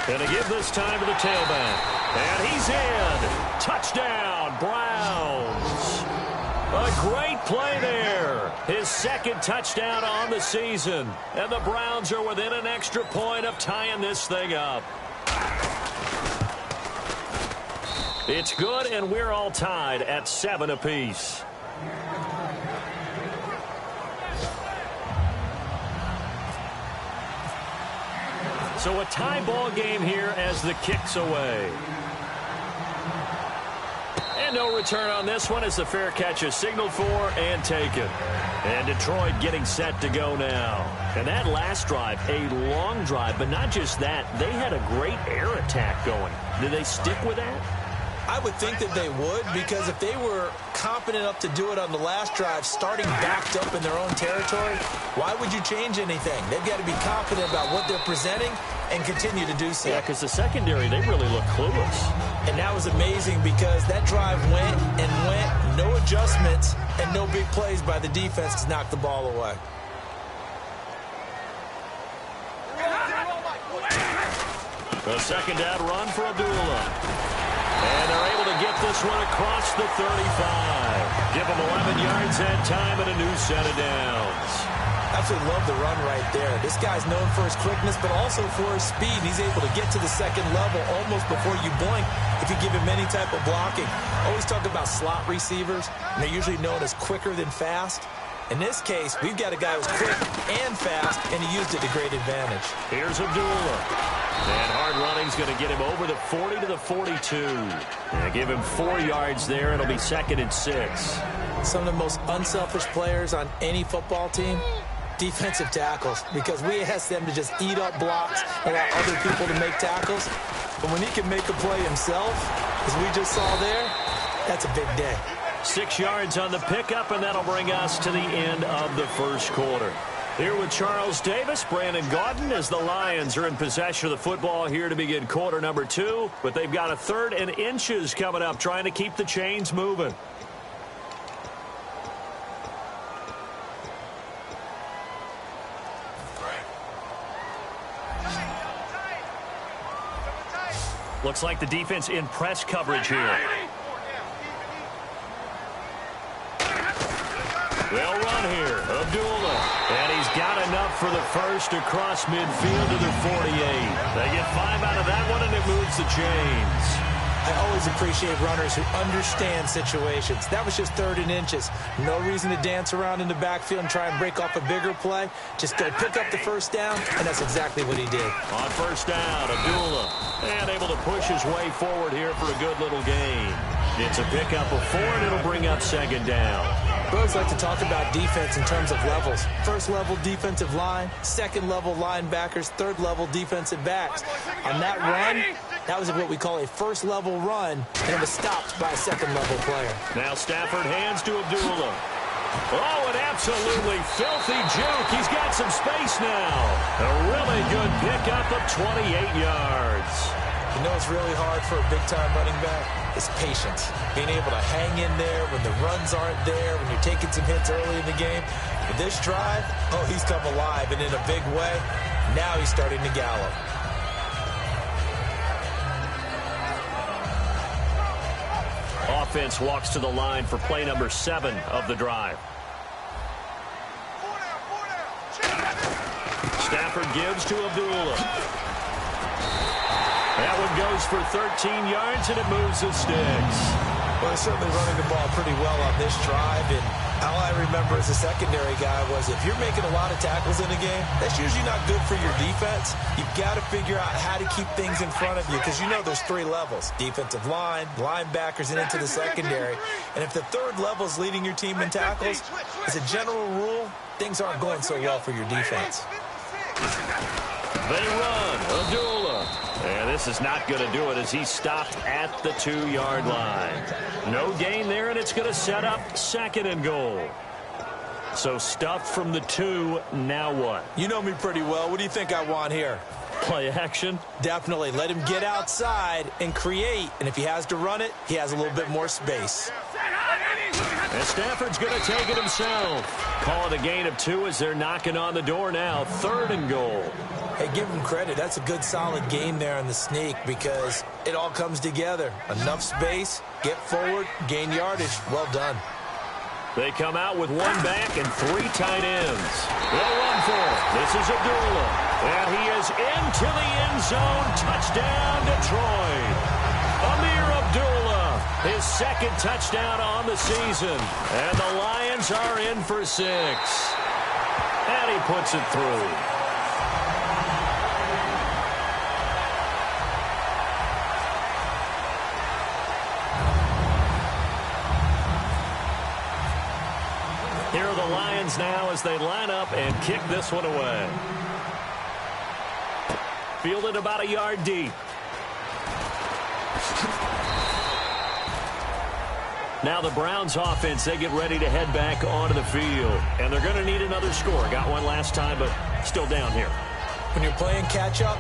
And to give this time to the tailback. And he's in. Touchdown, Browns. A great play there. His second touchdown on the season. And the Browns are within an extra point of tying this thing up. It's good, and we're all tied at 7 apiece. So a tie ball game here as the kick's away. And no return on this one as the fair catch is signaled for and taken. And Detroit getting set to go now. And that last drive, a long drive, but not just that. They had a great air attack going. Did they stick with that? I would think that they would, because if they were confident enough to do it on the last drive, starting backed up in their own territory, why would you change anything? They've got to be confident about what they're presenting and continue to do so. Yeah, because the secondary, they really look clueless. And that was amazing because that drive went and went, no adjustments, and no big plays by the defense to knock the ball away. A second down run for Abdullah. And they're able to get this one across the 35. Give them 11 yards that time and a new set of downs. Absolutely love the run right there. This guy's known for his quickness, but also for his speed. He's able to get to the second level almost before you blink if you give him any type of blocking. Always talk about slot receivers, and they're usually known as quicker than fast. In this case, we've got a guy who's quick and fast, and he used it to great advantage. Here's Abdullah. And hard running's going to get him over the 40 to the 42. And give him 4 yards there. It'll be 2nd and 6. Some of the most unselfish players on any football team, defensive tackles, because we ask them to just eat up blocks and allow other people to make tackles. But when he can make a play himself, as we just saw there, that's a big day. 6 yards on the pickup, and that'll bring us to the end of the first quarter. Here with Charles Davis, Brandon Gaudin, as the Lions are in possession of the football here to begin quarter number 2. But they've got a 3rd and inches coming up, trying to keep the chains moving. Looks like the defense in press coverage here. They'll run here. Abdullah. And he's got enough for the first across midfield to the 48. They get 5 out of that one, and it moves the chains. I always appreciate runners who understand situations. That was just 3rd and inches. No reason to dance around in the backfield and try and break off a bigger play. Just go pick up the first down, and that's exactly what he did. On first down, Abdullah. And able to push his way forward here for a good little gain. It's a pickup of 4, and it'll bring up 2nd down. Pros like to talk about defense in terms of levels. 1st level defensive line, 2nd level linebackers, 3rd level defensive backs. On that run, that was what we call a 1st level run, and it was stopped by a 2nd level player. Now Stafford hands to Abdullah. Oh, an absolutely filthy juke. He's got some space now. A really good pickup of 28 yards. You know it's really hard for a big-time running back? It's patience. Being able to hang in there when the runs aren't there, when you're taking some hits early in the game. With this drive, oh, he's come alive, and in a big way. Now he's starting to gallop. Offense walks to the line for play number 7 of the drive. Stafford gives to Abdullah. That one goes for 13 yards, and it moves the sticks. Well, they're certainly running the ball pretty well on this drive, and all I remember as a secondary guy was if you're making a lot of tackles in a game, that's usually not good for your defense. You've got to figure out how to keep things in front of you because you know there's 3 levels, defensive line, linebackers, and into the secondary. And if the 3rd level is leading your team in tackles, as a general rule, things aren't going so well for your defense. They run. Abdullah. And this is not going to do it as he's stopped at the 2-yard line. No gain there, and it's going to set up 2nd and goal. So stuffed from the 2, now what? You know me pretty well. What do you think I want here? Play action? Definitely. Let him get outside and create. And if he has to run it, he has a little bit more space. And Stafford's going to take it himself. Call it a gain of 2 as they're knocking on the door now. 3rd and goal. Hey, give him credit. That's a good, solid game there on the sneak because it all comes together. Enough space, get forward, gain yardage. Well done. They come out with 1 back and 3 tight ends. They'll run for it. This is Abdullah. And he is into the end zone. Touchdown, Detroit. Amir Abdullah, his 2nd touchdown on the season. And the Lions are in for 6. And he puts it through. Here are the Lions now as they line up and kick this one away. Fielded about a yard deep. Now the Browns offense, they get ready to head back onto the field. And they're going to need another score. Got one last time, but still down here. When you're playing catch-up,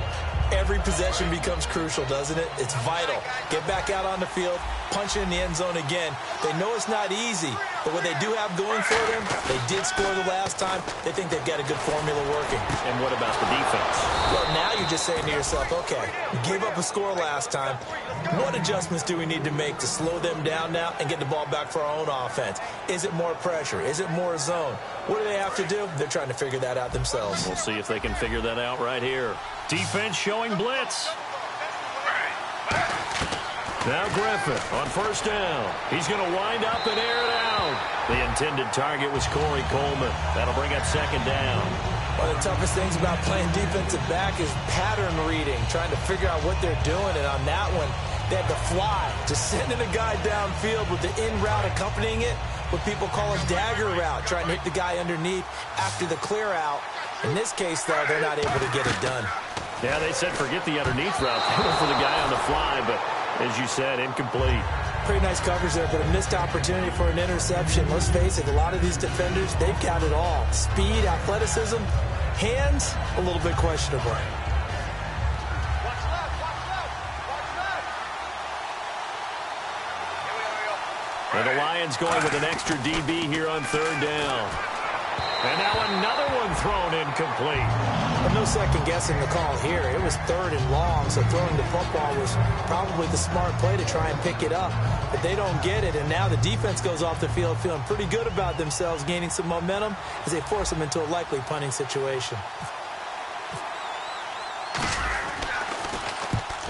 every possession becomes crucial, doesn't it? It's vital. Get back out on the field, punch it in the end zone again. They know it's not easy, but what they do have going for them, they did score the last time. They think they've got a good formula working. And what about the defense? Well, now you're just saying to yourself, okay, we gave up a score last time. What adjustments do we need to make to slow them down now and get the ball back for our own offense? Is it more pressure? Is it more zone? What do they have to do? They're trying to figure that out themselves. We'll see if they can figure that out right here. Defense showing blitz. Now Griffin on 1st down. He's going to wind up and air it out. The intended target was Corey Coleman. That'll bring up 2nd down. One of the toughest things about playing defensive back is pattern reading, trying to figure out what they're doing. And on that one, they had to fly, just sending a guy downfield with the in route accompanying it, what people call a dagger route, trying to hit the guy underneath after the clear out. In this case, though, they're not able to get it done. Yeah, they said forget the underneath route. They went for the guy on the fly, but as you said, incomplete. Pretty nice coverage there, but a missed opportunity for an interception. Let's face it, a lot of these defenders, they've got it all. Speed, athleticism, hands, a little bit questionable. And the Lions going with an extra DB here on 3rd down. And now another one thrown incomplete. But no second guessing the call here. It was 3rd and long, so throwing the football was probably the smart play to try and pick it up. But they don't get it, and now the defense goes off the field feeling pretty good about themselves, gaining some momentum as they force them into a likely punting situation.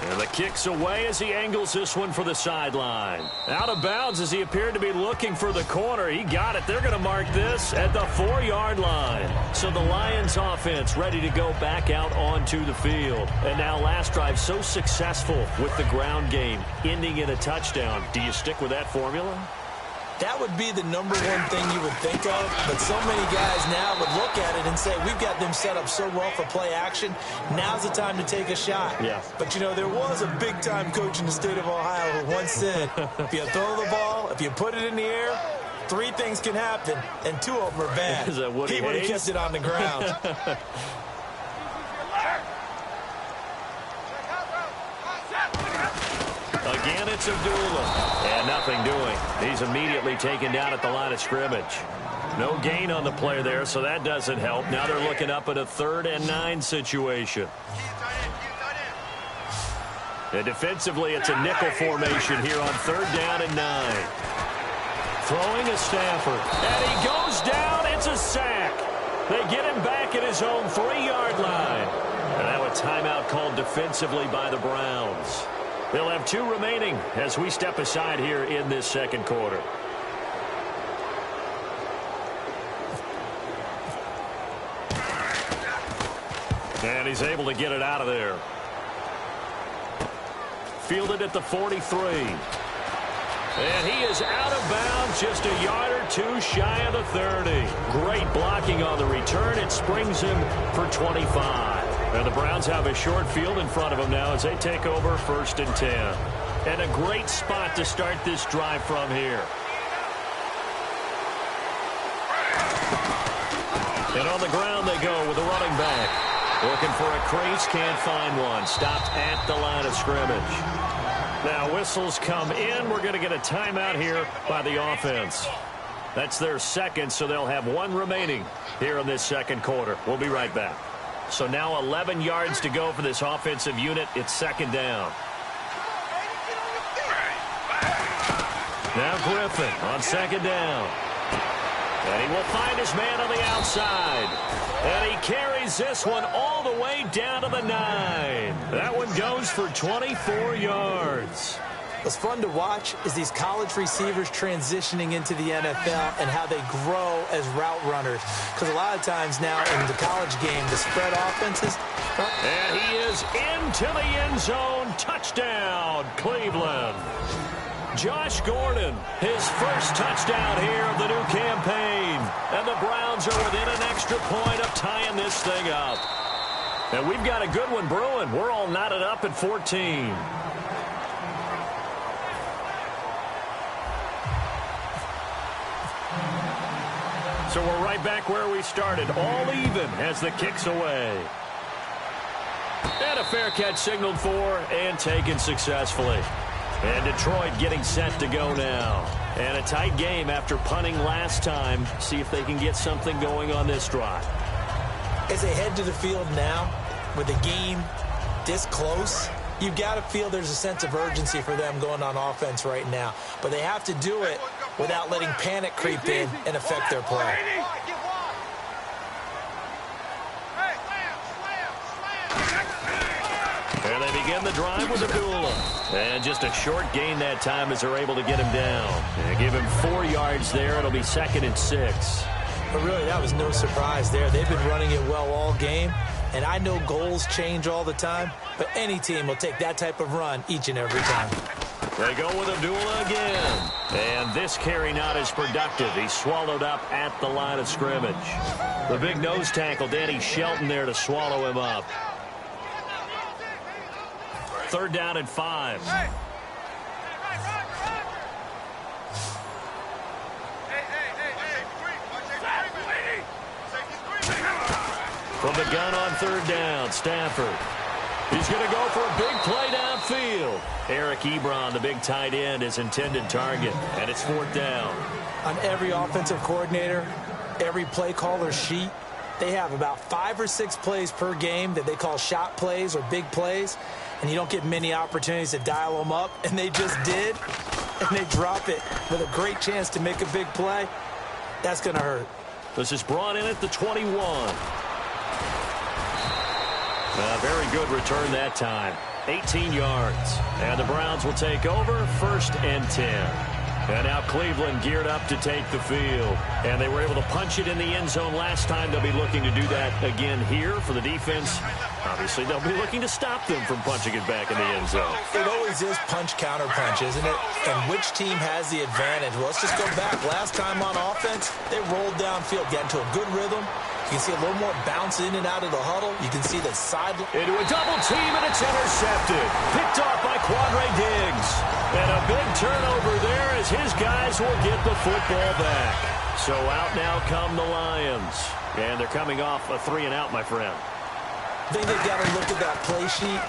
And the kick's away as he angles this one for the sideline. Out of bounds as he appeared to be looking for the corner. He got it. They're going to mark this at the 4-yard line. So the Lions offense ready to go back out onto the field. And now last drive so successful with the ground game, ending in a touchdown. Do you stick with that formula? That would be the number one thing you would think of, but so many guys now would look at it and say, we've got them set up so well for play action, now's the time to take a shot. Yeah. But, you know, there was a big-time coach in the state of Ohio who once said, if you throw the ball, if you put it in the air, 3 things can happen, and 2 of them are bad. Is that Woody He would have Hayes? kept it on the ground. Again, it's Abdullah. And nothing doing. He's immediately taken down at the line of scrimmage. No gain on the play there, so that doesn't help. Now they're looking up at a 3rd and 9 situation. And defensively, it's a nickel formation here on 3rd down and 9. Throwing a Stafford. And he goes down. It's a sack. They get him back at his own 3-yard line. And now a timeout called defensively by the Browns. They'll have 2 remaining as we step aside here in this 2nd quarter. And he's able to get it out of there. Fielded at the 43. And he is out of bounds, just a yard or 2 shy of the 30. Great blocking on the return. It springs him for 25. And the Browns have a short field in front of them now as they take over 1st and 10. And a great spot to start this drive from here. And on the ground they go with the running back. Looking for a crease, can't find one. Stopped at the line of scrimmage. Now whistles come in. We're going to get a timeout here by the offense. That's their second, so they'll have one remaining here in this second quarter. We'll be right back. So now 11 yards to go for this offensive unit. It's second down. Now Griffin on second down. And he will find his man on the outside. And he carries this one all the way down to the 9. That one goes for 24 yards. What's fun to watch is these college receivers transitioning into the NFL and how they grow as route runners. Because a lot of times now in the college game, the spread offenses. And he is into the end zone. Touchdown, Cleveland. Josh Gordon, his first touchdown here of the new campaign. And the Browns are within an extra point of tying this thing up. And we've got a good one brewing. We're all knotted up at 14. So we're right back where we started, all even as the kick's away. And a fair catch signaled for and taken successfully. And Detroit getting set to go now. And a tight game after punting last time. See if they can get something going on this drive. As they head to the field now, with the game this close, you've got to feel there's a sense of urgency for them going on offense right now. But they have to do it without letting panic creep in and affect their play. And they begin the drive with Abdullah. And just a short gain that time as they're able to get him down. And give him 4 yards there. It'll be 2nd and 6. But really, that was no surprise there. They've been running it well all game. And I know goals change all the time, but any team will take that type of run each and every time. They go with Abdullah again. And this carry not as productive. He's swallowed up at the line of scrimmage. The big nose tackle, Danny Shelton, there to swallow him up. 3rd down and 5. From the gun on 3rd down, Stafford. He's going to go for a big play downfield. Eric Ebron, the big tight end, is intended target, and it's 4th down. On every offensive coordinator, every play caller sheet, they have about 5 or 6 plays per game that they call shot plays or big plays, and you don't get many opportunities to dial them up, and they just did, and they drop it with a great chance to make a big play. That's going to hurt. This is brought in at the 21. A very good return that time. 18 yards. And the Browns will take over 1st and 10. And now Cleveland geared up to take the field. And they were able to punch it in the end zone last time. They'll be looking to do that again here for the defense. Obviously, they'll be looking to stop them from punching it back in the end zone. It always is punch-counter-punch, isn't it? And which team has the advantage? Well, let's just go back. Last time on offense, they rolled downfield, got into a good rhythm. You can see a little more bounce in and out of the huddle. You can see the side. Into a double team, and it's intercepted. Picked off by Quandre Diggs. And a big turnover there as his guys will get the football back. So out now come the Lions. And they're coming off a 3-and-out, my friend. I think they've got to look at that play sheet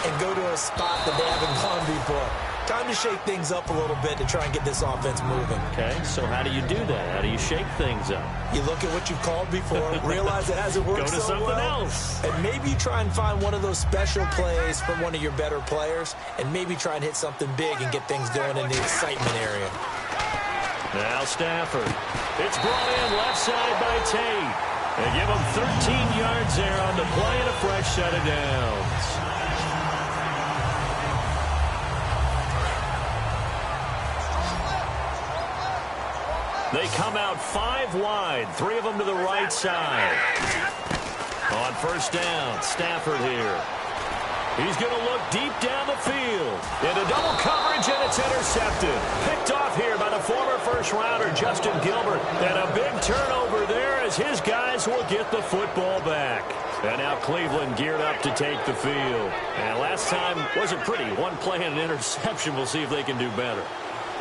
and go to a spot that they haven't gone before. Time to shake things up a little bit to try and get this offense moving. Okay, so how do you do that? How do you shake things up? You look at what you've called before, realize it hasn't worked so well. Go to something else. And maybe you try and find one of those special plays from one of your better players, and maybe try and hit something big and get things going in the excitement area. Now Stafford. It's brought in left side by Tate. They give him 13 yards there on the play and a fresh set of downs. They come out 5 wide, 3 of them to the right side. On 1st down, Stafford here. He's going to look deep down the field. Into double coverage, and it's intercepted. Picked off here by the former first-rounder, Justin Gilbert. And a big turnover there as his guys will get the football back. And now Cleveland geared up to take the field. And last time wasn't pretty. 1 play and an interception. We'll see if they can do better.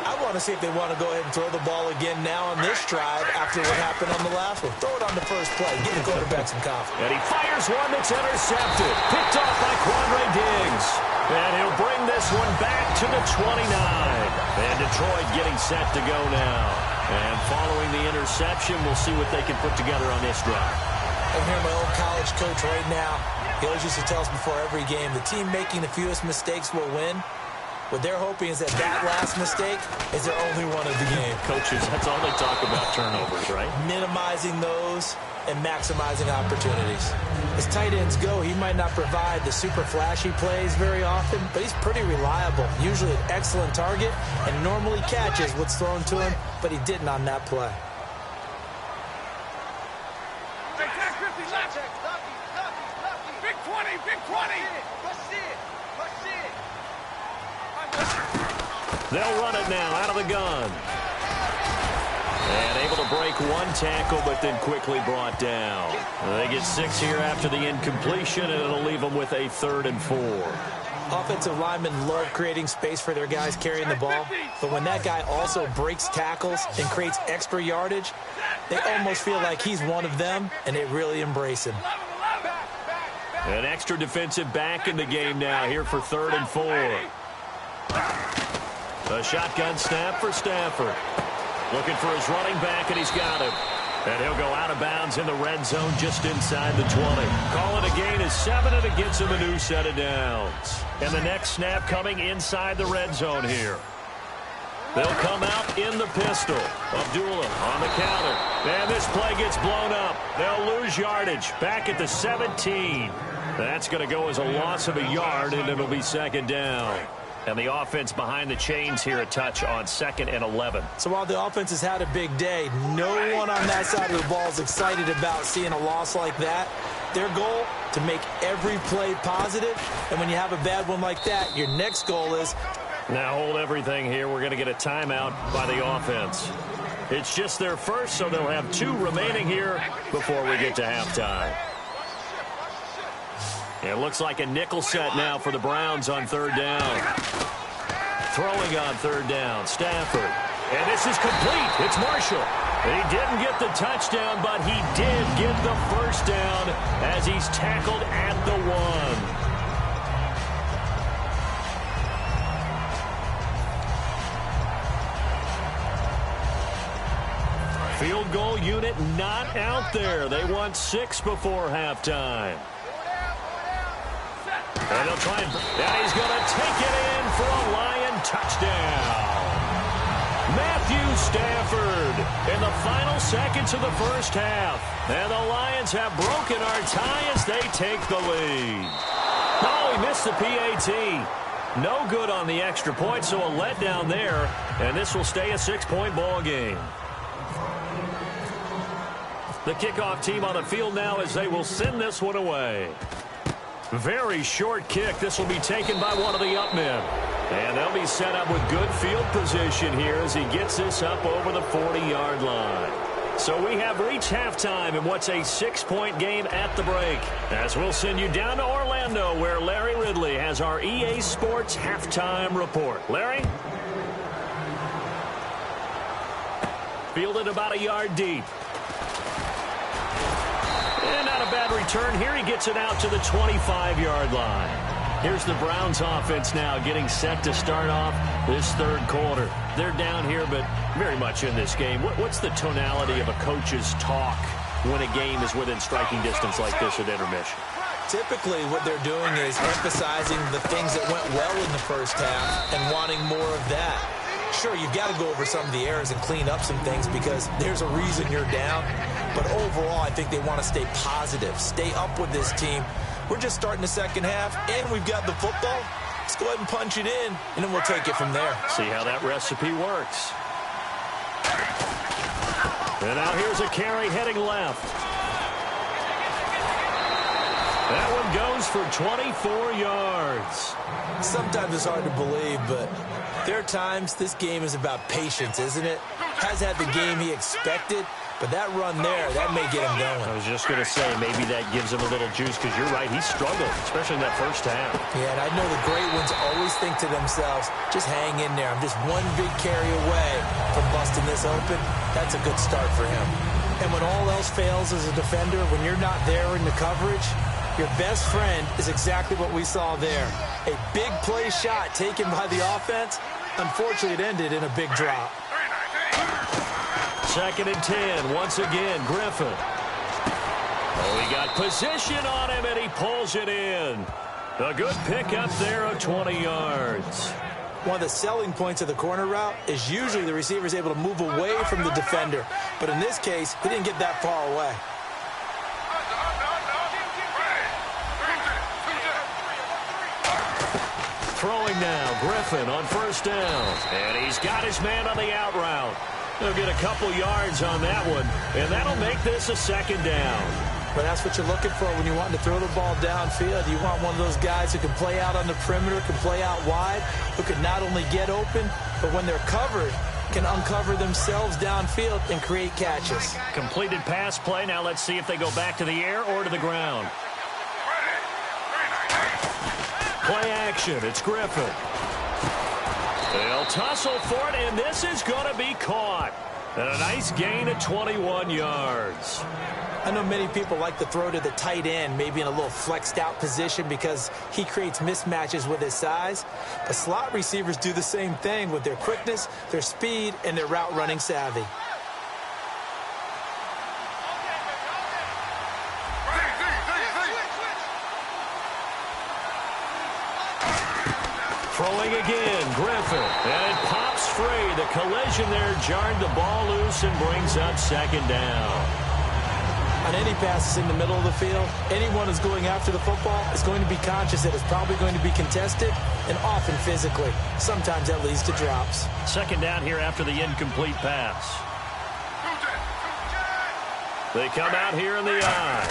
I want to see if they want to go ahead and throw the ball again now on this drive after what happened on the last one. Throw it on the first play. Give the quarterback some confidence. And he fires one that's intercepted. Picked off by Quandre Diggs. And he'll bring this one back to the 29. And Detroit getting set to go now. And following the interception, we'll see what they can put together on this drive. I'm hearing my old college coach right now. He always used to tell us before every game, the team making the fewest mistakes will win. What they're hoping is that last mistake is their only one of the game. Coaches, that's all they talk about, turnovers, right? Minimizing those and maximizing opportunities. As tight ends go, he might not provide the super flashy plays very often, but he's pretty reliable. Usually an excellent target and normally catches what's thrown to him, but he didn't on that play. Big 20, big 20. They'll run it now out of the gun. And able to break one tackle, but then quickly brought down. They get 6 here after the incompletion, and it'll leave them with a 3rd and 4. Offensive linemen love creating space for their guys carrying the ball, but when that guy also breaks tackles and creates extra yardage, they almost feel like he's one of them, and they really embrace him. An extra defensive back in the game now here for 3rd and 4. A shotgun snap for Stafford. Looking for his running back, and he's got him. And he'll go out of bounds in the red zone just inside the 20. Call it a gain of 7, and it gets him a new set of downs. And the next snap coming inside the red zone here. They'll come out in the pistol. Abdullah on the counter. And this play gets blown up. They'll lose yardage back at the 17. That's going to go as a loss of a yard, and it'll be 2nd down. And the offense behind the chains here a touch on 2nd and 11. So while the offense has had a big day, no one on that side of the ball is excited about seeing a loss like that. Their goal, to make every play positive. And when you have a bad one like that, your next goal is... Now hold everything here. We're going to get a timeout by the offense. It's just their first, so they'll have 2 remaining here before we get to halftime. It looks like a nickel set now for the Browns on 3rd down. Throwing on 3rd down, Stafford. And this is complete. It's Marshall. He didn't get the touchdown, but he did get the first down as he's tackled at the 1. Field goal unit not out there. They want 6 before halftime. And he'll try and he's going to take it in for a Lion touchdown. Matthew Stafford in the final seconds of the first half. And the Lions have broken our tie as they take the lead. Oh, he missed the PAT. No good on the extra point, so a letdown there. And this will stay a 6-point ball game. The kickoff team on the field now as they will send this one away. Very short kick. This will be taken by one of the up men. And they'll be set up with good field position here as he gets this up over the 40-yard line. So we have reached halftime in what's a 6-point game at the break. As we'll send you down to Orlando where Larry Ridley has our EA Sports halftime report. Larry? Fielded about a yard deep. And not a bad return here. He gets it out to the 25-yard line. Here's the Browns offense now getting set to start off this 3rd quarter. They're down here, but very much in this game. What's the tonality of a coach's talk when a game is within striking distance like this at intermission? Typically, what they're doing is emphasizing the things that went well in the first half and wanting more of that. Sure, you've got to go over some of the errors and clean up some things because there's a reason you're down. But overall, I think they want to stay positive, stay up with this team. We're just starting the second half, and we've got the football. Let's go ahead and punch it in, and then we'll take it from there. See how that recipe works. And now here's a carry heading left. That one goes for 24 yards. Sometimes it's hard to believe, but there are times this game is about patience, isn't it? Has had the game he expected, But that run there, that may get him going. I was just going to say, maybe that gives him a little juice, because you're right, he struggled, especially in that first half. Yeah, and I know the great ones always think to themselves, just hang in there. I'm just one big carry away from busting this open. That's a good start for him. And when all else fails as a defender, when you're not there in the coverage, your best friend is exactly what we saw there. A big play shot taken by the offense. Unfortunately, it ended in a big drop. 2nd and 10. Once again, Griffin. Oh, he got position on him, and he pulls it in. A good pickup there of 20 yards. One of the selling points of the corner route is usually the receiver is able to move away from the defender. But in this case, he didn't get that far away. Throwing now, Griffin on 1st down. And he's got his man on the out route. He'll get a couple yards on that one, and that'll make this a 2nd down. But that's what you're looking for when you want to throw the ball downfield. You want one of those guys who can play out on the perimeter, can play out wide, who can not only get open, but when they're covered, can uncover themselves downfield and create catches. Completed pass play. Now let's see if they go back to the air or to the ground. Play action. It's Griffin. They'll tussle for it, and this is going to be caught. And a nice gain of 21 yards. I know many people like to throw to the tight end, maybe in a little flexed out position because he creates mismatches with his size. But slot receivers do the same thing with their quickness, their speed, and their route running savvy. Throwing again, Griffin. And it pops free. The collision there jarred the ball loose and brings up 2nd down. On any passes in the middle of the field, anyone who's going after the football is going to be conscious that it's probably going to be contested and often physically. Sometimes that leads to drops. 2nd down here after the incomplete pass. They come out here in the eye.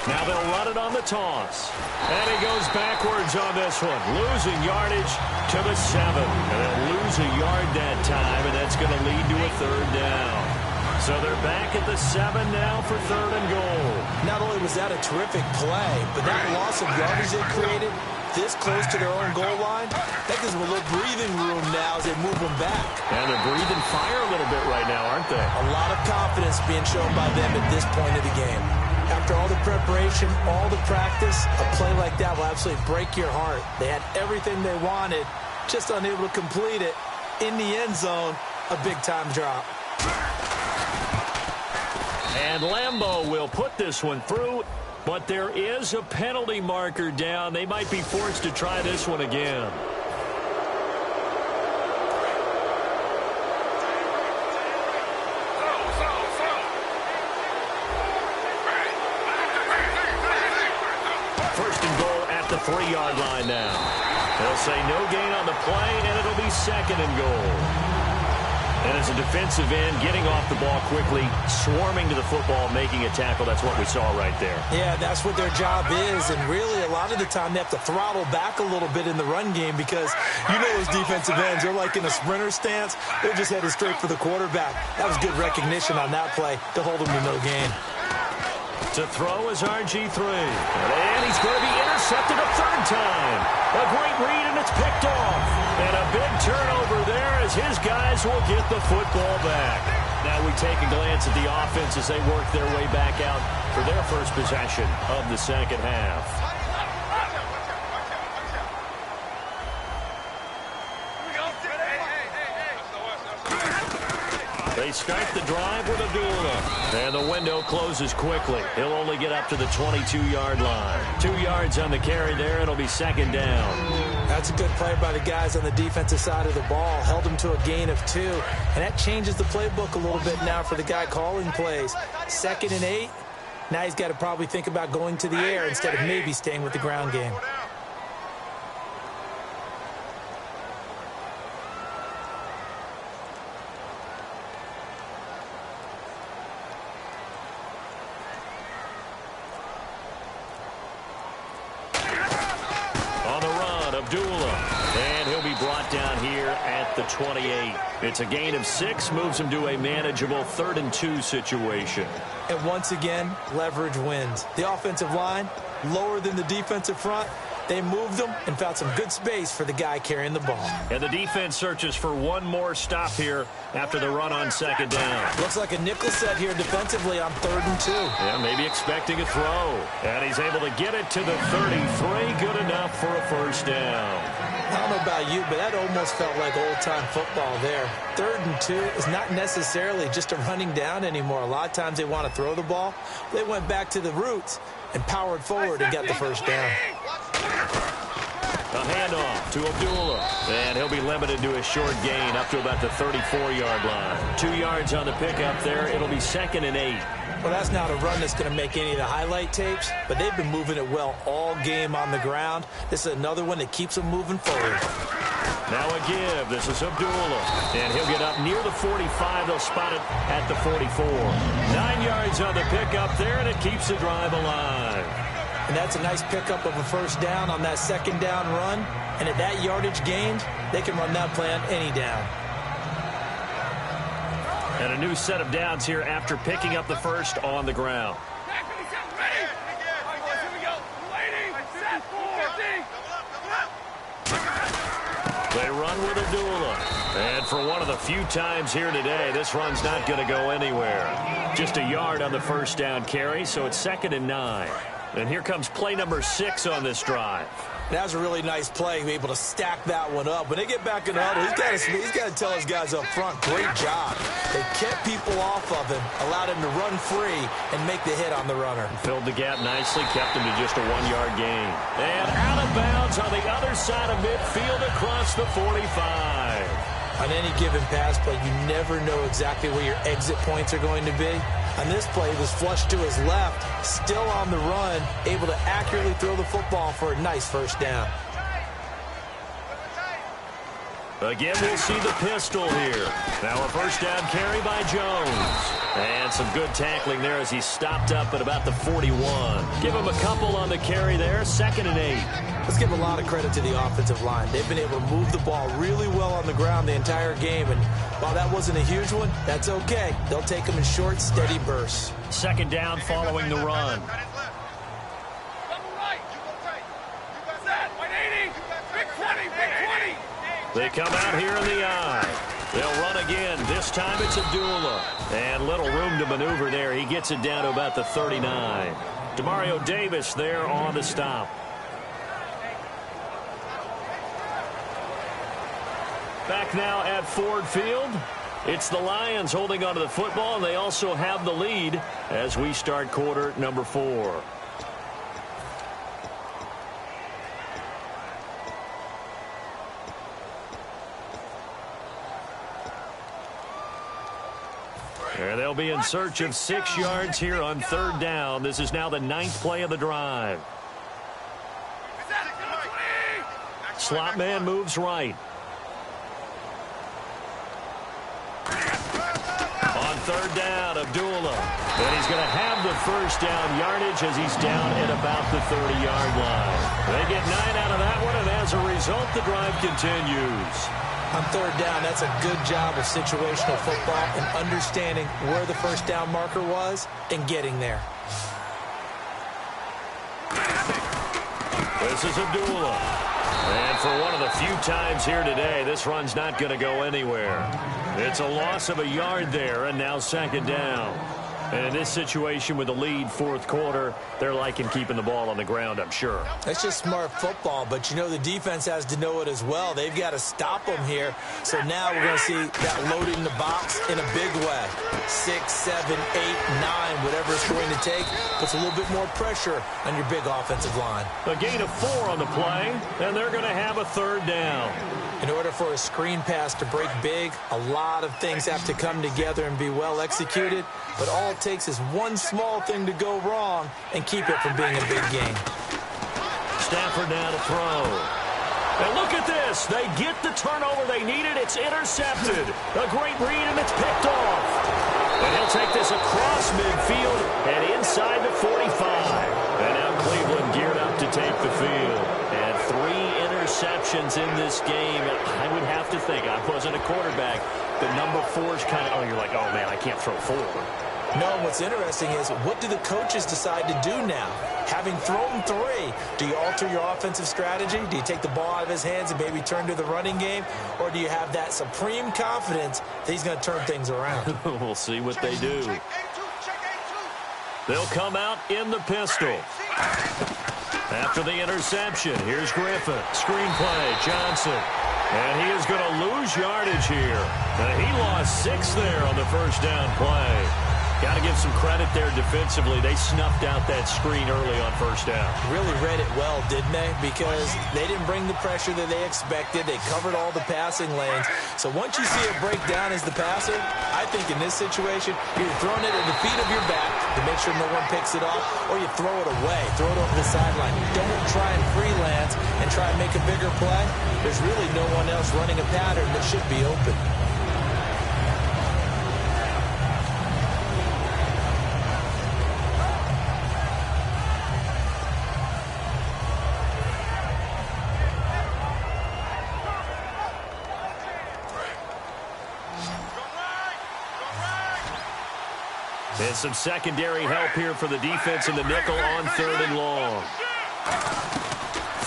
Now they'll run it on the toss. And he goes backwards on this one, losing yardage to the 7. And they'll lose a yard that time, and that's going to lead to a 3rd down. So they're back at the 7 now for 3rd and goal. Not only was that a terrific play, but that loss of yardage they created this close to their own goal line, that gives them a little breathing room now as they move them back. And they're breathing fire a little bit right now, aren't they? A lot of confidence being shown by them at this point of the game. After all the preparation, all the practice, a play like that will absolutely break your heart. They had everything they wanted, just unable to complete it. In the end zone, a big-time drop. And Lambeau will put this one through, but there is a penalty marker down. They might be forced to try this one again. First and goal at the 3-yard line now. They'll say no gain on the play, and it'll be 2nd and goal. And as a defensive end, getting off the ball quickly, swarming to the football, making a tackle, that's what we saw right there. Yeah, that's what their job is. And really, a lot of the time, they have to throttle back a little bit in the run game because you know those defensive ends, they're like in a sprinter stance. They're just headed straight for the quarterback. That was good recognition on that play to hold them to no gain. To throw is RG3. And he's going to be intercepted a 3rd time. A great read, and it's picked off. And a big turnover there as his guys will get the football back. Now we take a glance at the offense as they work their way back out for their first possession of the 2nd half. They start the drive with Abdullah. And the window closes quickly. He'll only get up to the 22-yard line. 2 yards on the carry there. It'll be 2nd down. That's a good play by the guys on the defensive side of the ball. Held them to a gain of 2. And that changes the playbook a little bit now for the guy calling plays. 2nd and 8. Now he's got to probably think about going to the air instead of maybe staying with the ground game. 28. It's a gain of 6, moves him to a manageable 3rd and 2 situation. And once again, leverage wins. The offensive line, lower than the defensive front. They moved them and found some good space for the guy carrying the ball. And the defense searches for one more stop here after the run on 2nd down. Looks like a nickel set here defensively on 3rd and 2. Yeah, maybe expecting a throw. And he's able to get it to the 33. Good enough for a 1st down. I don't know about you, but that almost felt like old-time football there. 3rd and 2 is not necessarily just a running down anymore. A lot of times they want to throw the ball. They went back to the roots and powered forward and got the 1st down. A handoff to Abdullah. And he'll be limited to a short gain up to about the 34-yard line. 2 yards on the pickup there. It'll be 2nd and 8. Well, that's not a run that's going to make any of the highlight tapes, but they've been moving it well all game on the ground. This is another one that keeps them moving forward. Now a give. This is Abdullah. And he'll get up near the 45. They'll spot it at the 44. 9 yards on the pickup there, and it keeps the drive alive. And that's a nice pickup of a 1st down on that 2nd down run. And at that yardage gained, they can run that play on any down. And a new set of downs here after picking up the 1st on the ground. They run with Abdullah. And for one of the few times here today, this run's not going to go anywhere. Just a yard on the 1st down carry, so it's 2nd and 9. And here comes play number 6 on this drive. That was a really nice play, be able to stack that one up. When they get back in the huddle, he's got to tell his guys up front, great job. They kept people off of him, allowed him to run free and make the hit on the runner. Filled the gap nicely, kept him to just a 1-yard gain. And out of bounds on the other side of midfield across the 45. On any given pass play, you never know exactly where your exit points are going to be. On this play, he was flushed to his left, still on the run, able to accurately throw the football for a nice 1st down. Again, we'll see the pistol here. Now a 1st down carry by Jones. And some good tackling there as he stopped up at about the 41. Give him a couple on the carry there, 2nd and 8. Let's give a lot of credit to the offensive line. They've been able to move the ball really well on the ground the entire game. And while that wasn't a huge one, that's okay. They'll take them in short, steady bursts. 2nd down following the run. They come out here in the eye. They'll run again. This time it's Abdullah. And little room to maneuver there. He gets it down to about the 39. Demario Davis there on the stop. Back now at Ford Field. It's the Lions holding onto the football, and they also have the lead as we start quarter number 4. And they'll be in search of 6 yards here on 3rd down. This is now the 9th play of the drive. Slot man moves right. On 3rd down, Abdullah. And he's going to have the 1st down yardage as he's down at about the 30-yard line. They get 9 out of that one, and as a result, the drive continues. On 3rd down, that's a good job of situational football and understanding where the 1st down marker was and getting there. This is Abdullah. And for one of the few times here today, this run's not going to go anywhere. It's a loss of a yard there, and now 2nd down. And in this situation with the lead 4th quarter, they're liking keeping the ball on the ground, I'm sure. That's just smart football, but you know the defense has to know it as well. They've got to stop them here. So now we're going to see that loading the box in a big way. 6, 7, 8, 9, whatever it's going to take, puts a little bit more pressure on your big offensive line. A gain of 4 on the play, and they're going to have a 3rd down. In order for a screen pass to break big, a lot of things have to come together and be well executed, but all it takes is one small thing to go wrong and keep it from being a big game. Stafford now to throw. And look at this. They get the turnover they needed. It's intercepted. A great read, and it's picked off. And he'll take this across midfield and inside the 45. And now Cleveland geared up to take the field. And 3 interceptions in this game. I would have to think, I wasn't a quarterback, the number 4 is kind of, oh, you're like, oh, man, I can't throw 4. No, what's interesting is, what do the coaches decide to do now? Having thrown 3, do you alter your offensive strategy? Do you take the ball out of his hands and maybe turn to the running game? Or do you have that supreme confidence that he's going to turn things around? We'll see what they do. They'll come out in the pistol. After the interception, here's Griffin. Screen play, Johnson. And he is going to lose yardage here. He lost 6 there on the first down play. Got to give some credit there defensively. They snuffed out that screen early on first down. Really read it well, didn't they? Because they didn't bring the pressure that they expected. They covered all the passing lanes. So once you see it break down as the passer, I think in this situation, you're throwing it at the feet of your back to make sure no one picks it off, or you throw it away, throw it over the sideline. Don't try and freelance and try and make a bigger play. There's really no one else running a pattern that should be open. And some secondary help here for the defense in the nickel on 3rd and long.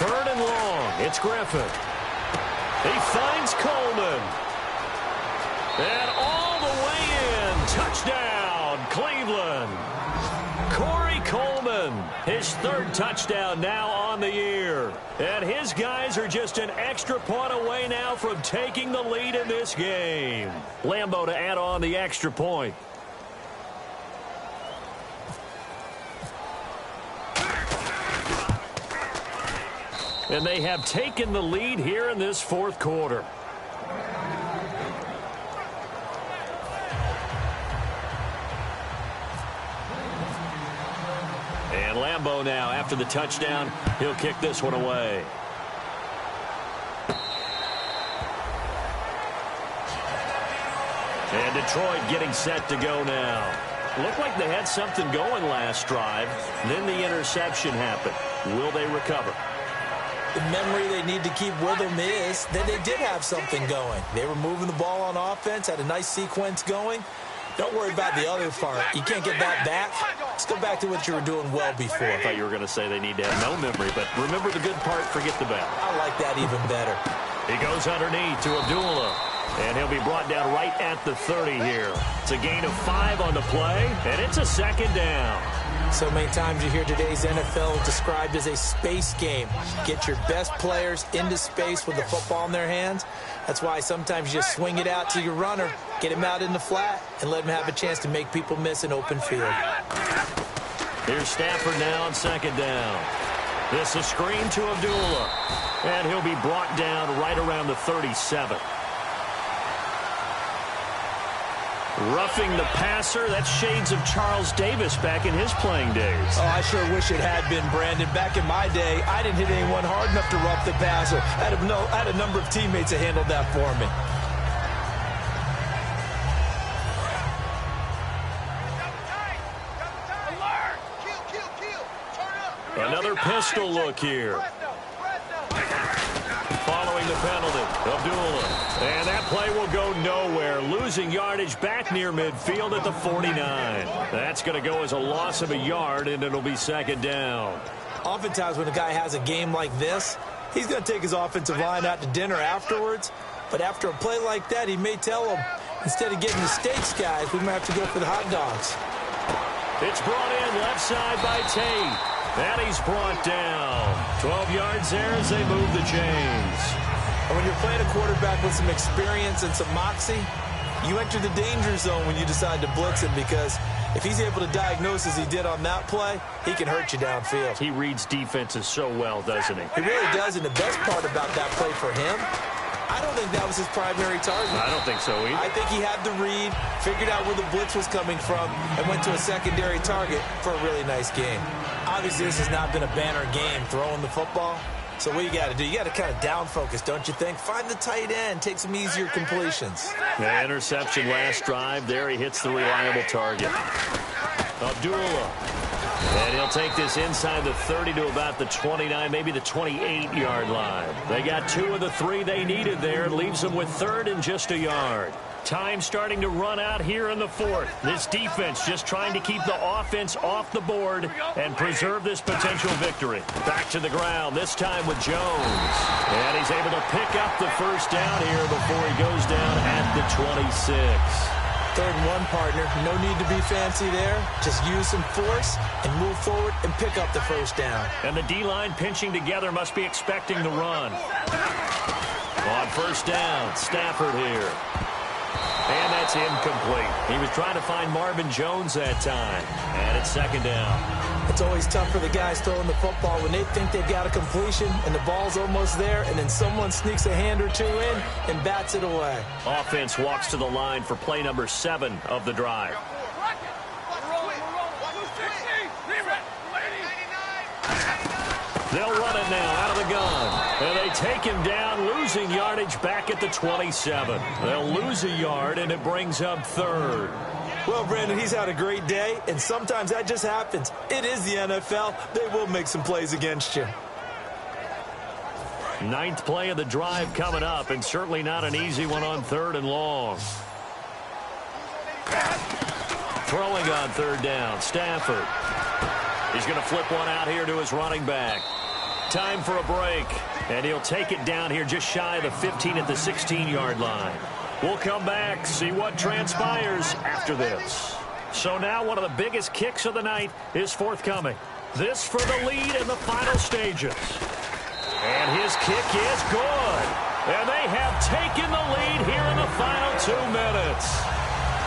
3rd and long. It's Griffin. He finds Coleman. And all the way in. Touchdown, Cleveland. Corey Coleman, his 3rd touchdown now on the year. And his guys are just an extra point away now from taking the lead in this game. Lambeau to add on the extra point. And they have taken the lead here in this 4th quarter. And Lambeau now, after the touchdown, he'll kick this one away. And Detroit getting set to go now. Looked like they had something going last drive. Then the interception happened. Will they recover? The memory they need to keep with them is that they did have something going. They were moving the ball on offense, had a nice sequence going. Don't worry about the other part. You can't get that back. Let's go back to what you were doing well before. I thought you were going to say they need to have no memory, but remember the good part, forget the bad. I like that even better. He goes underneath to Abdullah, and he'll be brought down right at the 30 here. It's a gain of 5 on the play, and it's a 2nd down. So many times you hear today's NFL described as a space game. Get your best players into space with the football in their hands. That's why sometimes you just swing it out to your runner, get him out in the flat, and let him have a chance to make people miss an open field. Here's Stafford now on 2nd down. This is screen to Abdullah, and he'll be brought down right around the 37. Roughing the passer, that's shades of Charles Davis back in his playing days. Oh, I sure wish it had been, Brandon. Back in my day, I didn't hit anyone hard enough to rough the passer. I had a number of teammates that handled that for me. Another pistol look here. Following the penalty, Abdullah. And that play will go nowhere. Losing yardage back near midfield at the 49. That's going to go as a loss of a yard, and it'll be 2nd down. Oftentimes when a guy has a game like this, he's going to take his offensive line out to dinner afterwards. But after a play like that, he may tell them, instead of getting the steaks, guys, we might have to go for the hot dogs. It's brought in left side by Tate. And he's brought down. 12 yards there as they move the chains. And when you're playing a quarterback with some experience and some moxie, you enter the danger zone when you decide to blitz him, because if he's able to diagnose as he did on that play, he can hurt you downfield. He reads defenses so well, doesn't he? He really does, and the best part about that play for him, I don't think that was his primary target. I don't think so either. I think he had the read, figured out where the blitz was coming from, and went to a secondary target for a really nice game. Obviously, this has not been a banner game throwing the football. So what you got to do, you got to kind of down focus, don't you think? Find the tight end, take some easier completions. The interception last drive. There he hits the reliable target. Abdullah. And he'll take this inside the 30 to about the 29, maybe the 28-yard line. They got 2 of the 3 they needed there. Leaves them with 3rd and just a yard. Time starting to run out here in the 4th. This defense just trying to keep the offense off the board and preserve this potential victory. Back to the ground, this time with Jones. And he's able to pick up the first down here before he goes down at the 26. 3rd and 1, partner. No need to be fancy there. Just use some force and move forward and pick up the first down. And the D-line pinching together must be expecting the run. On first down, Stafford here. And that's incomplete. He was trying to find Marvin Jones that time. And it's 2nd down. It's always tough for the guys throwing the football when they think they've got a completion and the ball's almost there, and then someone sneaks a hand or 2 in and bats it away. Offense walks to the line for play number 7 of the drive. They'll run it now out of the gun. And they take him down, losing yardage back at the 27. They'll lose a yard, and it brings up 3rd. Well, Brandon, he's had a great day, and sometimes that just happens. It is the NFL. They will make some plays against you. 9th play of the drive coming up, and certainly not an easy one on 3rd and long. Throwing on 3rd down, Stafford. He's going to flip one out here to his running back. Time for a break, and he'll take it down here just shy of the 15 at the 16-yard line. We'll come back, see what transpires after this. So now one of the biggest kicks of the night is forthcoming. This for the lead in the final stages. And his kick is good. And they have taken the lead here in the final 2 minutes.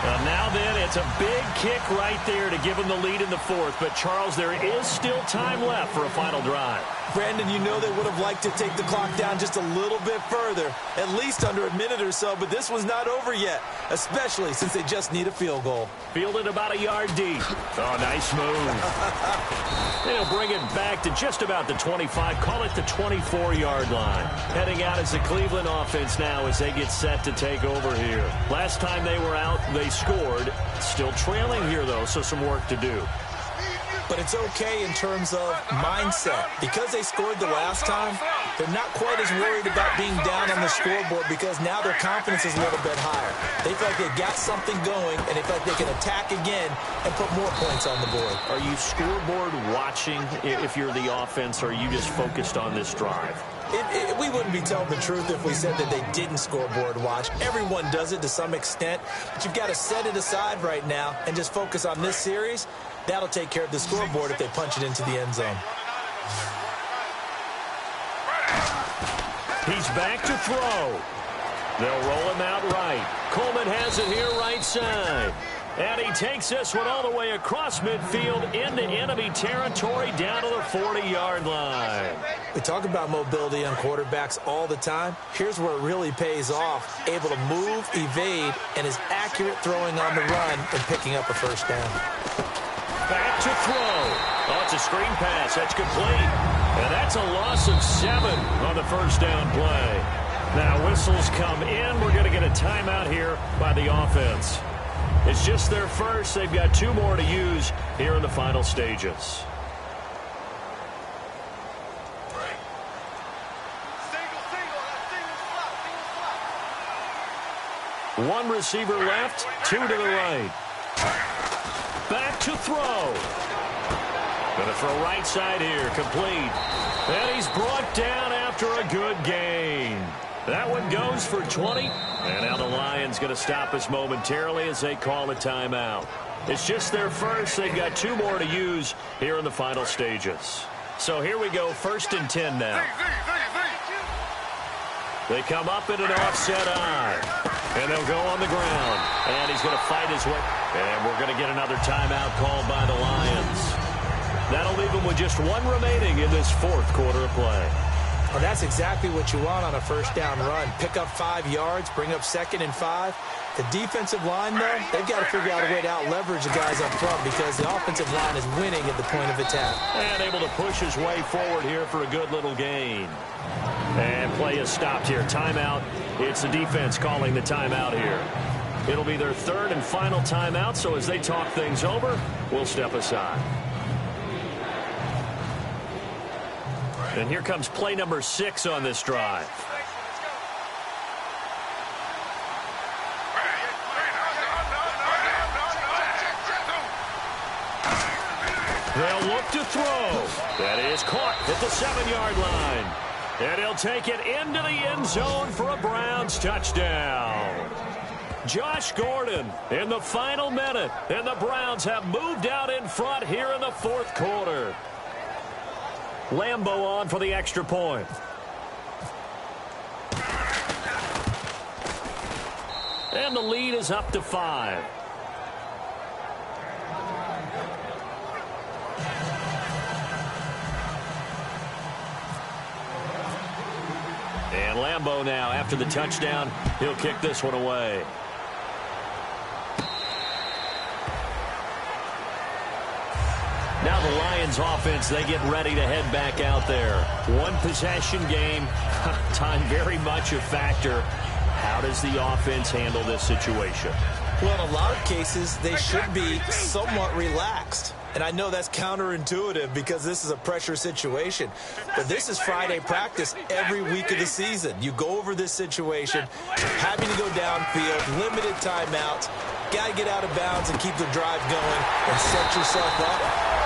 And now then, it's a big kick right there to give them the lead in the 4th. But, Charles, there is still time left for a final drive. Brandon, you know they would have liked to take the clock down just a little bit further, at least under a minute or so, but this was not over yet, especially since they just need a field goal. Fielded about a yard deep. Oh, nice move. They'll bring it back to just about the 25, call it the 24-yard line. Heading out as the Cleveland offense now as they get set to take over here. Last time they were out, they scored. Still trailing here, though, so some work to do. But it's okay in terms of mindset. Because they scored the last time, they're not quite as worried about being down on the scoreboard because now their confidence is a little bit higher. They feel like they've got something going, and they feel like they can attack again and put more points on the board. Are you scoreboard watching if you're the offense, or are you just focused on this drive? We wouldn't be telling the truth if we said that they didn't scoreboard watch. Everyone does it to some extent, but you've got to set it aside right now and just focus on this series. That'll take care of the scoreboard if they punch it into the end zone. He's back to throw. They'll roll him out right. Coleman has it here right side. And he takes this one all the way across midfield into enemy territory down to the 40-yard line. We talk about mobility on quarterbacks all the time. Here's where it really pays off. Able to move, evade, and is accurate throwing on the run and picking up a first down. Back to throw. Oh, it's a screen pass. That's complete. And that's a loss of 7 on the first down play. Now whistles come in. We're going to get a timeout here by the offense. It's just their first. They've got 2 more to use here in the final stages. One receiver left, 2 to the right. Back to throw. Going to throw right side here, complete. And he's brought down after a good gain. That one goes for 20. And now the Lions going to stop us momentarily as they call a timeout. It's just their first. They've got 2 more to use here in the final stages. So here we go, 1st and 10 now. They come up in an offset eye. And they'll go on the ground. And he's going to fight his way. And we're going to get another timeout called by the Lions. That'll leave them with just 1 remaining in this 4th quarter of play. Well, that's exactly what you want on a first down run. Pick up 5 yards, bring up 2nd and 5. The defensive line, though, they've got to figure out a way to out-leverage the guys up front because the offensive line is winning at the point of attack. And able to push his way forward here for a good little gain. And play is stopped here. Timeout. It's the defense calling the timeout here. It'll be their 3rd and final timeout, so as they talk things over, we'll step aside. And here comes play number 6 on this drive. They'll look to throw. That is caught at the 7-yard line. And he'll take it into the end zone for a Browns touchdown. Josh Gordon in the final minute. And the Browns have moved out in front here in the fourth quarter. Lambo on for the extra point. And the lead is up to 5. And Lambo now, after the touchdown, he'll kick this one away. Now the Lions offense, they get ready to head back out there. One possession game, time very much a factor. How does the offense handle this situation? Well, in a lot of cases, they should be somewhat relaxed. And I know that's counterintuitive because this is a pressure situation. But this is Friday practice every week of the season. You go over this situation, having to go downfield, limited timeouts, got to get out of bounds and keep the drive going and set yourself up.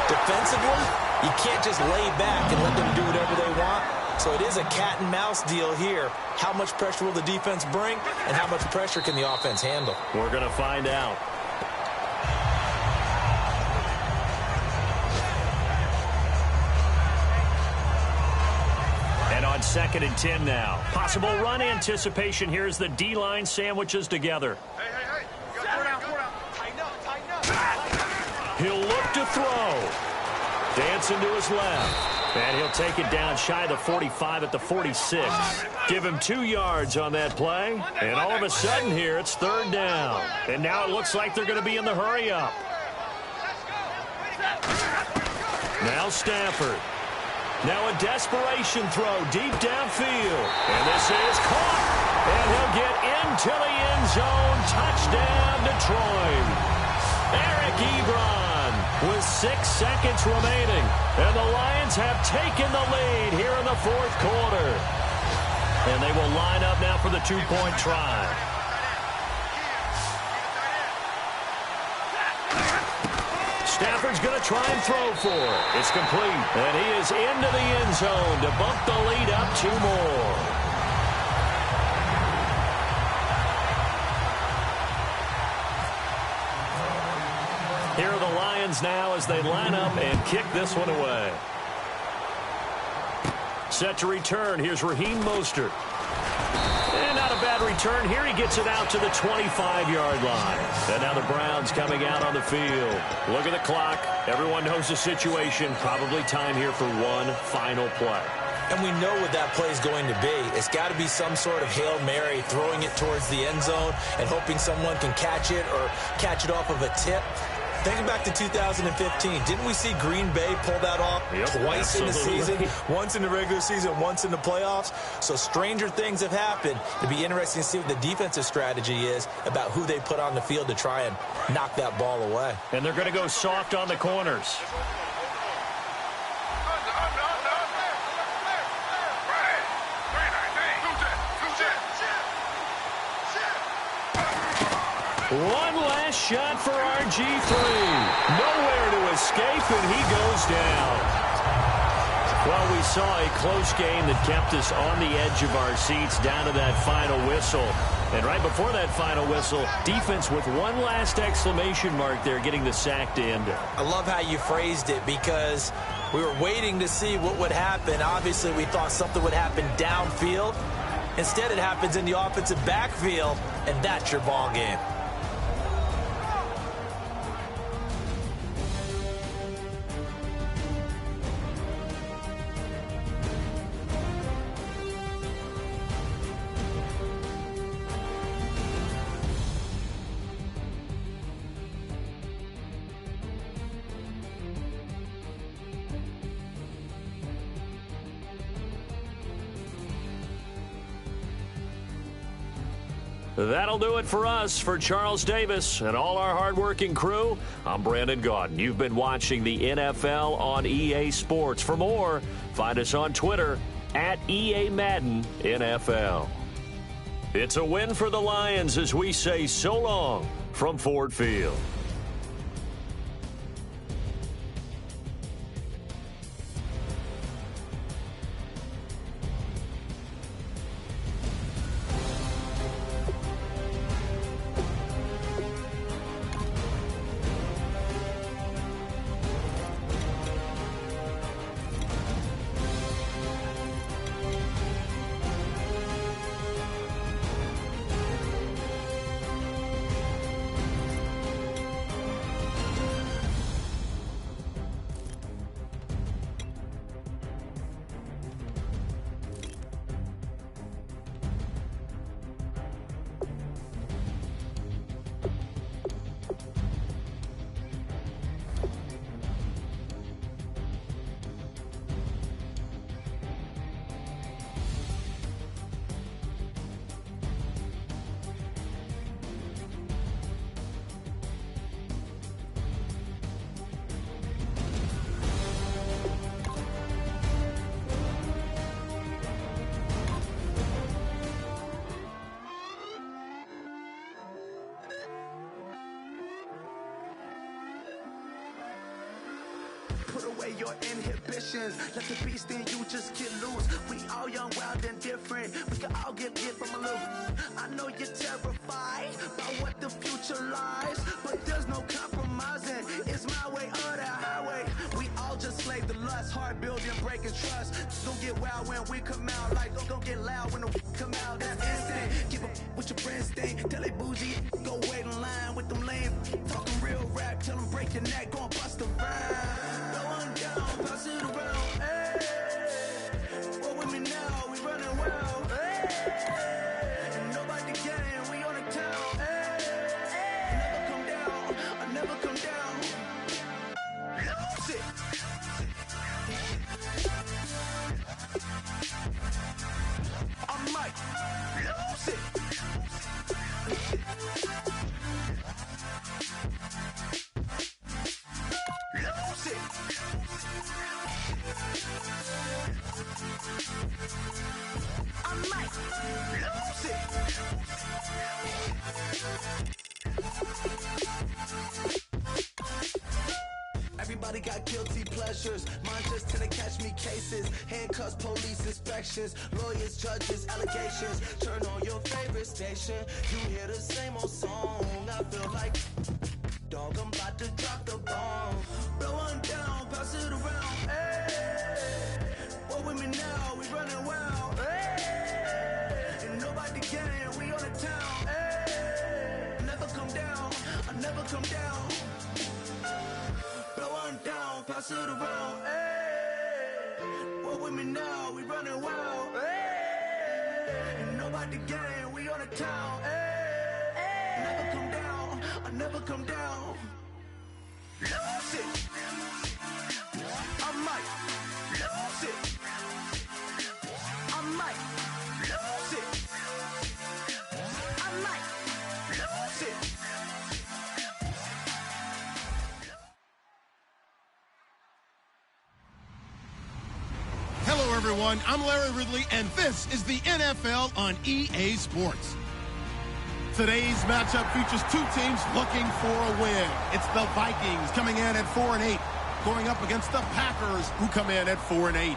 Defensively, you can't just lay back and let them do whatever they want. So it is a cat and mouse deal here. How much pressure will the defense bring and how much pressure can the offense handle? We're going to find out. And on 2nd and 10 now. Possible run anticipation. Here's the D-line sandwiches together. Hey. Tighten up. He'll look to throw. Dancing to his left. And he'll take it down shy of the 45 at the 46. Give him 2 yards on that play. And all of a sudden here, it's 3rd down. And now it looks like they're going to be in the hurry-up. Now Stafford. Now a desperation throw deep downfield. And this is caught. And he'll get into the end zone. Touchdown, Detroit. Eric Ebron with 6 seconds remaining. And the Lions have taken the lead here in the fourth quarter. And they will line up now for the 2-point try. Stafford's going to try and throw for it. It's complete. And he is into the end zone to bump the lead up 2 more. Here are the Lions now as they line up and kick this one away. Set to return. Here's Raheem Mostert. And not a bad return. Here he gets it out to the 25-yard line. And now the Browns coming out on the field. Look at the clock. Everyone knows the situation. Probably time here for one final play. And we know what that play is going to be. It's got to be some sort of Hail Mary, throwing it towards the end zone and hoping someone can catch it or catch it off of a tip. Thinking back to 2015, didn't we see Green Bay pull that off twice in the season? Once in the regular season, once in the playoffs. So stranger things have happened. It'd be interesting to see what the defensive strategy is about who they put on the field to try and knock that ball away. And they're going to go soft on the corners. One last shot for RG3. Nowhere to escape, and he goes down. Well, we saw a close game that kept us on the edge of our seats down to that final whistle. And right before that final whistle, defense with one last exclamation mark there, getting the sack to end it. I love how you phrased it because we were waiting to see what would happen. Obviously, we thought something would happen downfield. Instead, it happens in the offensive backfield, and that's your ball game. That'll do it for us. For Charles Davis and all our hardworking crew, I'm Brandon Gaudin. You've been watching the NFL on EA Sports. For more, find us on Twitter at EA Madden NFL. It's a win for the Lions as we say so long from Ford Field. Put away your inhibitions. Let the beast in you just get loose. We all young, wild, and different. We can all get from a little. I know you're terrified by what the future lies, but there's no compromising. It's my way or the highway. We all just slave the lust, hard building, breaking trust. Don't get wild when we come out. Like don't get loud when the come out. That's instant. Keep up with your friends, stay. Tell they bougie, go wait in line with them lame. Talking real rap, tell them break your neck, go and bust a rhyme. Down, pass it around, hey. Roll with me now, we running wild, hey. And nobody can, we on the town, hey. Never come down, I never come down. Lose it. I might lose it. Everybody got guilty pleasures. Mine just tend to catch me cases. Handcuffs, police inspections, lawyers, judges, allegations. Turn on your favorite station. You hear the same old song. I feel like, dog, I'm about to drop the bomb. Blow one down, pass it around. Hey, roll with me now, we running wild. Hey, and nobody can, we on the town. Hey, never come down, I never come down. Blow one down, pass it around. Hey, roll with me now, we running wild. Hey, and nobody can, we on the town. Hey, never come down, I never come down. Lose it. I might lose it. I might lose it. I might lose it. Hello, everyone. I'm Larry Ridley, and this is the NFL on EA Sports. Today's matchup features two teams looking for a win. It's the Vikings coming in at 4-8, going up against the Packers, who come in at 4-8.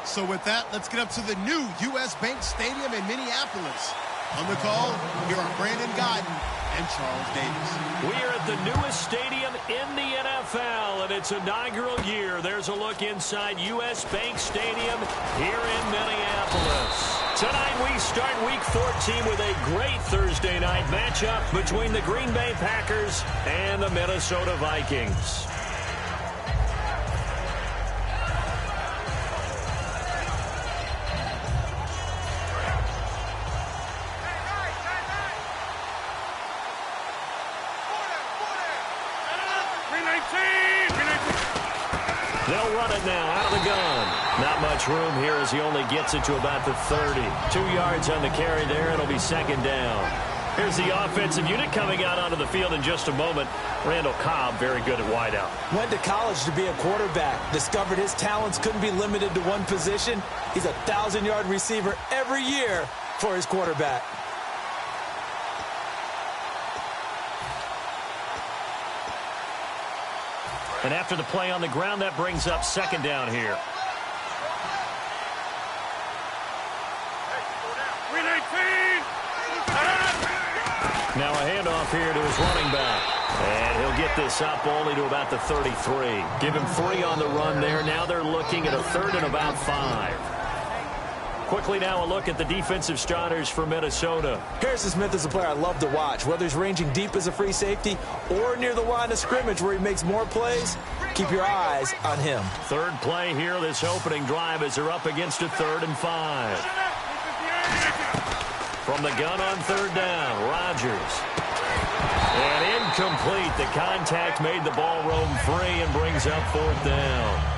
So with that, let's get up to the new U.S. Bank Stadium in Minneapolis. On the call, here are Brandon Gaudin and Charles Davis. We are at the newest stadium in the NFL, and its inaugural year. There's a look inside U.S. Bank Stadium here in Minneapolis. Tonight we start Week 14 with a great Thursday night matchup between the Green Bay Packers and the Minnesota Vikings. They'll run it now out of the gun. Not much room here as he only gets it to about the 30. 2 yards on the carry there. It'll be second down. Here's the offensive unit coming out onto the field in just a moment. Randall Cobb, very good at wideout. Went to college to be a quarterback. Discovered his talents couldn't be limited to one position. He's a 1,000-yard receiver every year for his quarterback. And after the play on the ground, that brings up second down here. Now a handoff here to his running back. And he'll get this up only to about the 33. Give him 3 on the run there. Now they're looking at a 3rd and about 5. Quickly now a look at the defensive starters for Minnesota. Harrison Smith is a player I love to watch. Whether he's ranging deep as a free safety or near the line of scrimmage where he makes more plays, keep your eyes on him. 3rd play here this opening drive as they're up against a 3rd and 5. From the gun on 3rd down, Rodgers. And incomplete. The contact made the ball roam free and brings up 4th down.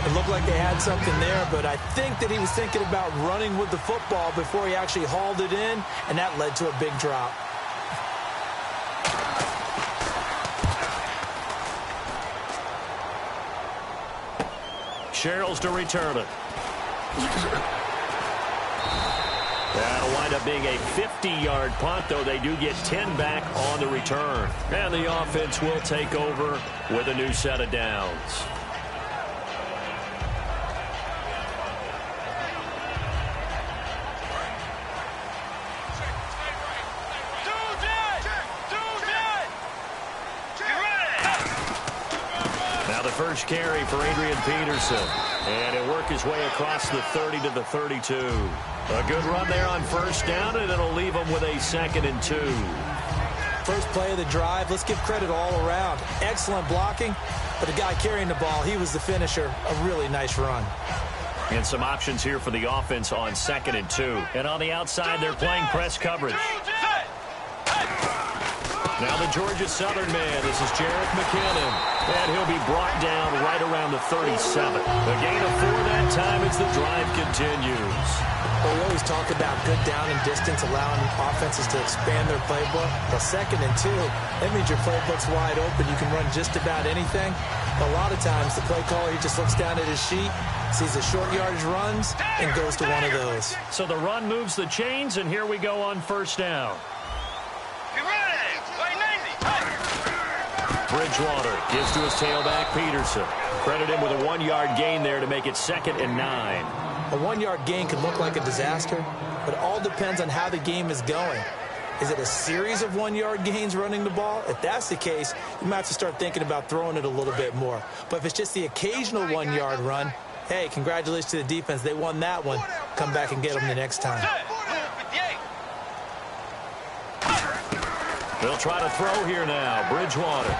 It looked like they had something there, but I think that he was thinking about running with the football before he actually hauled it in, and that led to a big drop. Sherrills to return it. That'll wind up being a 50-yard punt, though they do get 10 back on the return. And the offense will take over with a new set of downs. First carry for Adrian Peterson. And he'll work his way across the 30 to the 32. A good run there on 1st down, and it'll leave him with a 2nd and 2. First play of the drive, let's give credit all around. Excellent blocking, but the guy carrying the ball, he was the finisher. A really nice run. And some options here for the offense on 2nd and 2. And on the outside, they're playing press coverage. Now the Georgia Southern man, this is Jerick McKinnon. And he'll be brought down right around the 37. A gain of 4 that time as the drive continues. Well, we always talk about good down and distance, allowing offenses to expand their playbook. Well, 2nd and 2, that means your playbook's wide open. You can run just about anything. But a lot of times, the play caller, he just looks down at his sheet, sees the short yardage runs, and goes to one of those. So the run moves the chains, and here we go on 1st down. Bridgewater gives to his tailback, Peterson. Credit him with a 1-yard gain there to make it 2nd and 9. A 1-yard gain can look like a disaster, but it all depends on how the game is going. Is it a series of 1-yard gains running the ball? If that's the case, you might have to start thinking about throwing it a little bit more. But if it's just the occasional 1-yard run, hey, congratulations to the defense. They won that one. Come back and get them the next time. They'll try to throw here now. Bridgewater.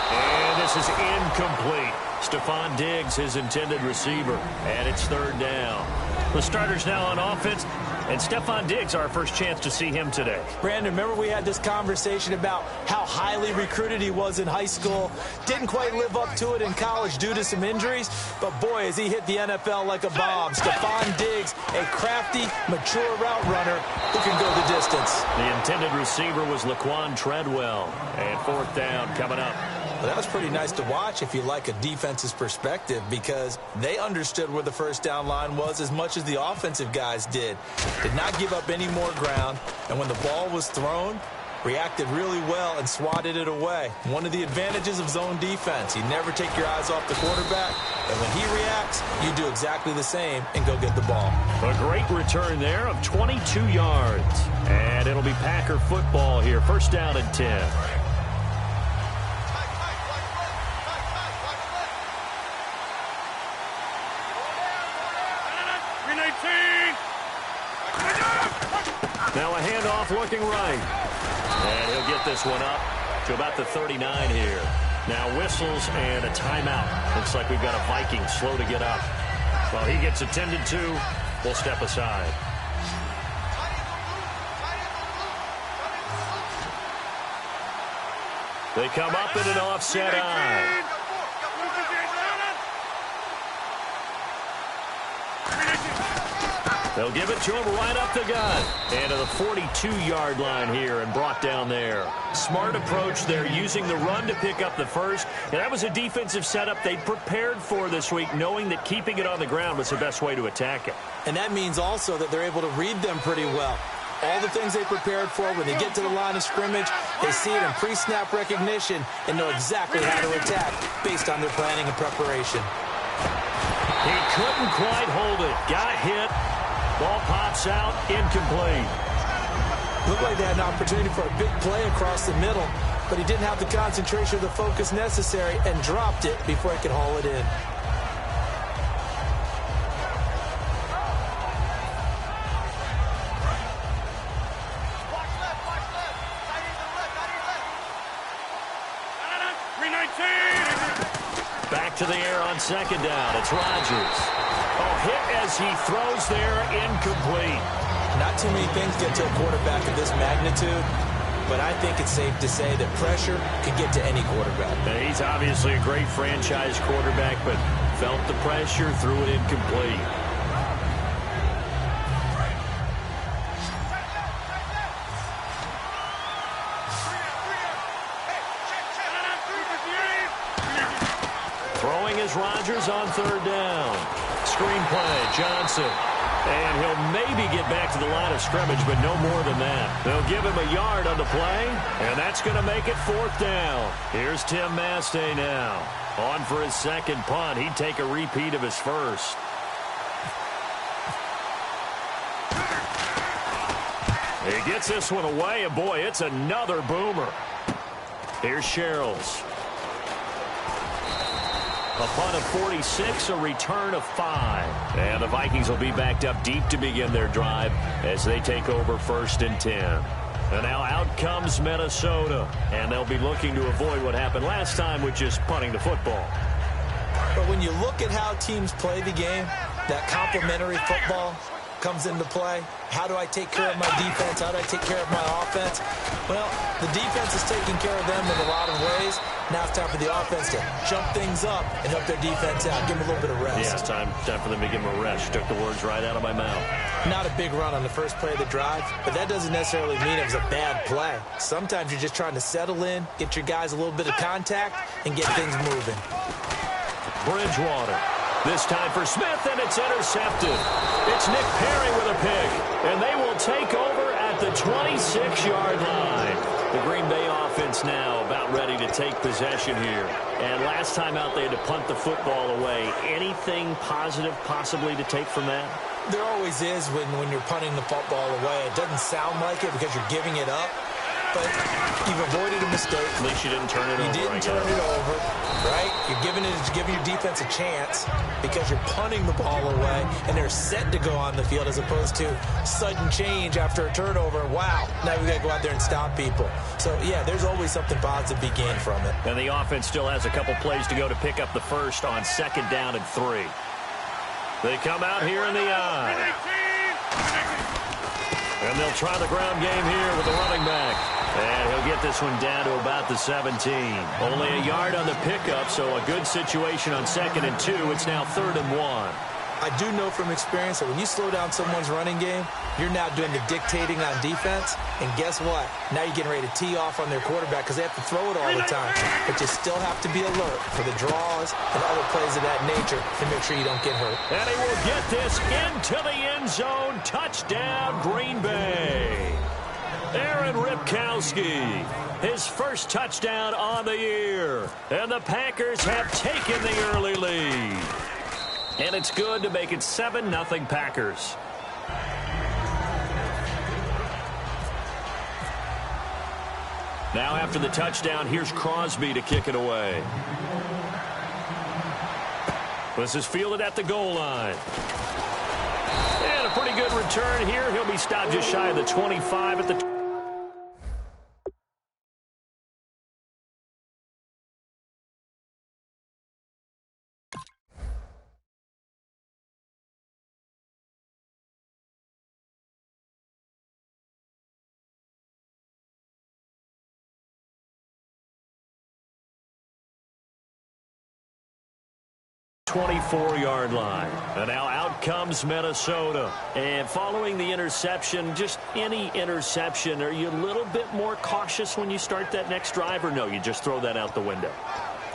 And this is incomplete. Stephon Diggs, his intended receiver. And it's 3rd down. The starters now on offense. And Stephon Diggs, our first chance to see him today. Brandon, remember we had this conversation about how highly recruited he was in high school. Didn't quite live up to it in college due to some injuries. But, boy, has he hit the NFL like a bomb. Stephon Diggs, a crafty, mature route runner who can go the distance. The intended receiver was Laquan Treadwell. And 4th down coming up. Well, that was pretty nice to watch if you like a defense's perspective, because they understood where the 1st down line was as much as the offensive guys did. Did not give up any more ground, and when the ball was thrown, reacted really well and swatted it away. One of the advantages of zone defense, you never take your eyes off the quarterback, and when he reacts, you do exactly the same and go get the ball. A great return there of 22 yards. And it'll be Packer football here. 1st down and 10. Now a handoff looking right. And he'll get this one up to about the 39 here. Now whistles and a timeout. Looks like we've got a Viking slow to get up. While he gets attended to, we'll step aside. They come up in an offset eye. They'll give it to him right up the gut. And to the 42-yard line here and brought down there. Smart approach there, using the run to pick up the first. And that was a defensive setup they prepared for this week, knowing that keeping it on the ground was the best way to attack it. And that means also that they're able to read them pretty well. All the things they prepared for, when they get to the line of scrimmage, they see it in pre-snap recognition and know exactly how to attack based on their planning and preparation. He couldn't quite hold it. Got hit. Ball pops out, incomplete. Looked like they had an opportunity for a big play across the middle, but he didn't have the concentration or the focus necessary and dropped it before he could haul it in. Back to the air on second down. It's Rodgers. Oh, hit as he throws there, incomplete. Not too many things get to a quarterback of this magnitude, but I think it's safe to say that pressure can get to any quarterback. And he's obviously a great franchise quarterback, but felt the pressure, threw it incomplete. Throwing is Rodgers on third down. Screenplay, Johnson. And he'll maybe get back to the line of scrimmage, but no more than that. They'll give him a yard on the play, and that's going to make it fourth down. Here's Tim Mastay now. On for his second punt. He'd take a repeat of his first. He gets this one away, and boy, it's another boomer. Here's Sherrills. A punt of 46, a return of 5. And the Vikings will be backed up deep to begin their drive as they take over 1st and 10. And now out comes Minnesota. And they'll be looking to avoid what happened last time, which is punting the football. But when you look at how teams play the game, that complementary football comes into play. How do I take care of my defense? How do I take care of my offense? Well, the defense is taking care of them in a lot of ways. Now it's time for the offense to jump things up and help their defense out. Give them a little bit of rest. Yeah, it's time for them to give them a rest. Took the words right out of my mouth. Not a big run on the first play of the drive, but that doesn't necessarily mean it was a bad play. Sometimes you're just trying to settle in, get your guys a little bit of contact, and get things moving. Bridgewater. This time for Smith, and it's intercepted. It's Nick Perry with a pick, and they will take over at the 26-yard line. The Green Bay offense now about ready to take possession here. And last time out, they had to punt the football away. Anything positive possibly to take from that? There always is when you're punting the football away. It doesn't sound like it because you're giving it up, but you've avoided a mistake. At least you didn't turn it over. You didn't turn it over, right? You're giving your defense a chance because you're punting the ball away, and they're set to go on the field as opposed to sudden change after a turnover. Wow, now we've got to go out there and stop people. So, yeah, there's always something positive to be gained from it. And the offense still has a couple plays to go to pick up the first on 2nd down and 3. They come out here in the eye. And they'll try the ground game here with the running back. And he'll get this one down to about the 17. Only a yard on the pickup, so a good situation on 2nd and 2. It's now 3rd and 1. I do know from experience that when you slow down someone's running game, you're now doing the dictating on defense. And guess what? Now you're getting ready to tee off on their quarterback because they have to throw it all the time. But you still have to be alert for the draws and other plays of that nature to make sure you don't get hurt. And he will get this into the end zone. Touchdown, Green Bay. Aaron Ripkowski, his first touchdown on the year. And the Packers have taken the early lead. And it's good to make it 7-0 Packers. Now after the touchdown, here's Crosby to kick it away. This is fielded at the goal line. And a pretty good return here. He'll be stopped just shy of the 25 at the 24-yard line. And now out comes Minnesota. And following the interception, just any interception, are you a little bit more cautious when you start that next drive, or no, you just throw that out the window?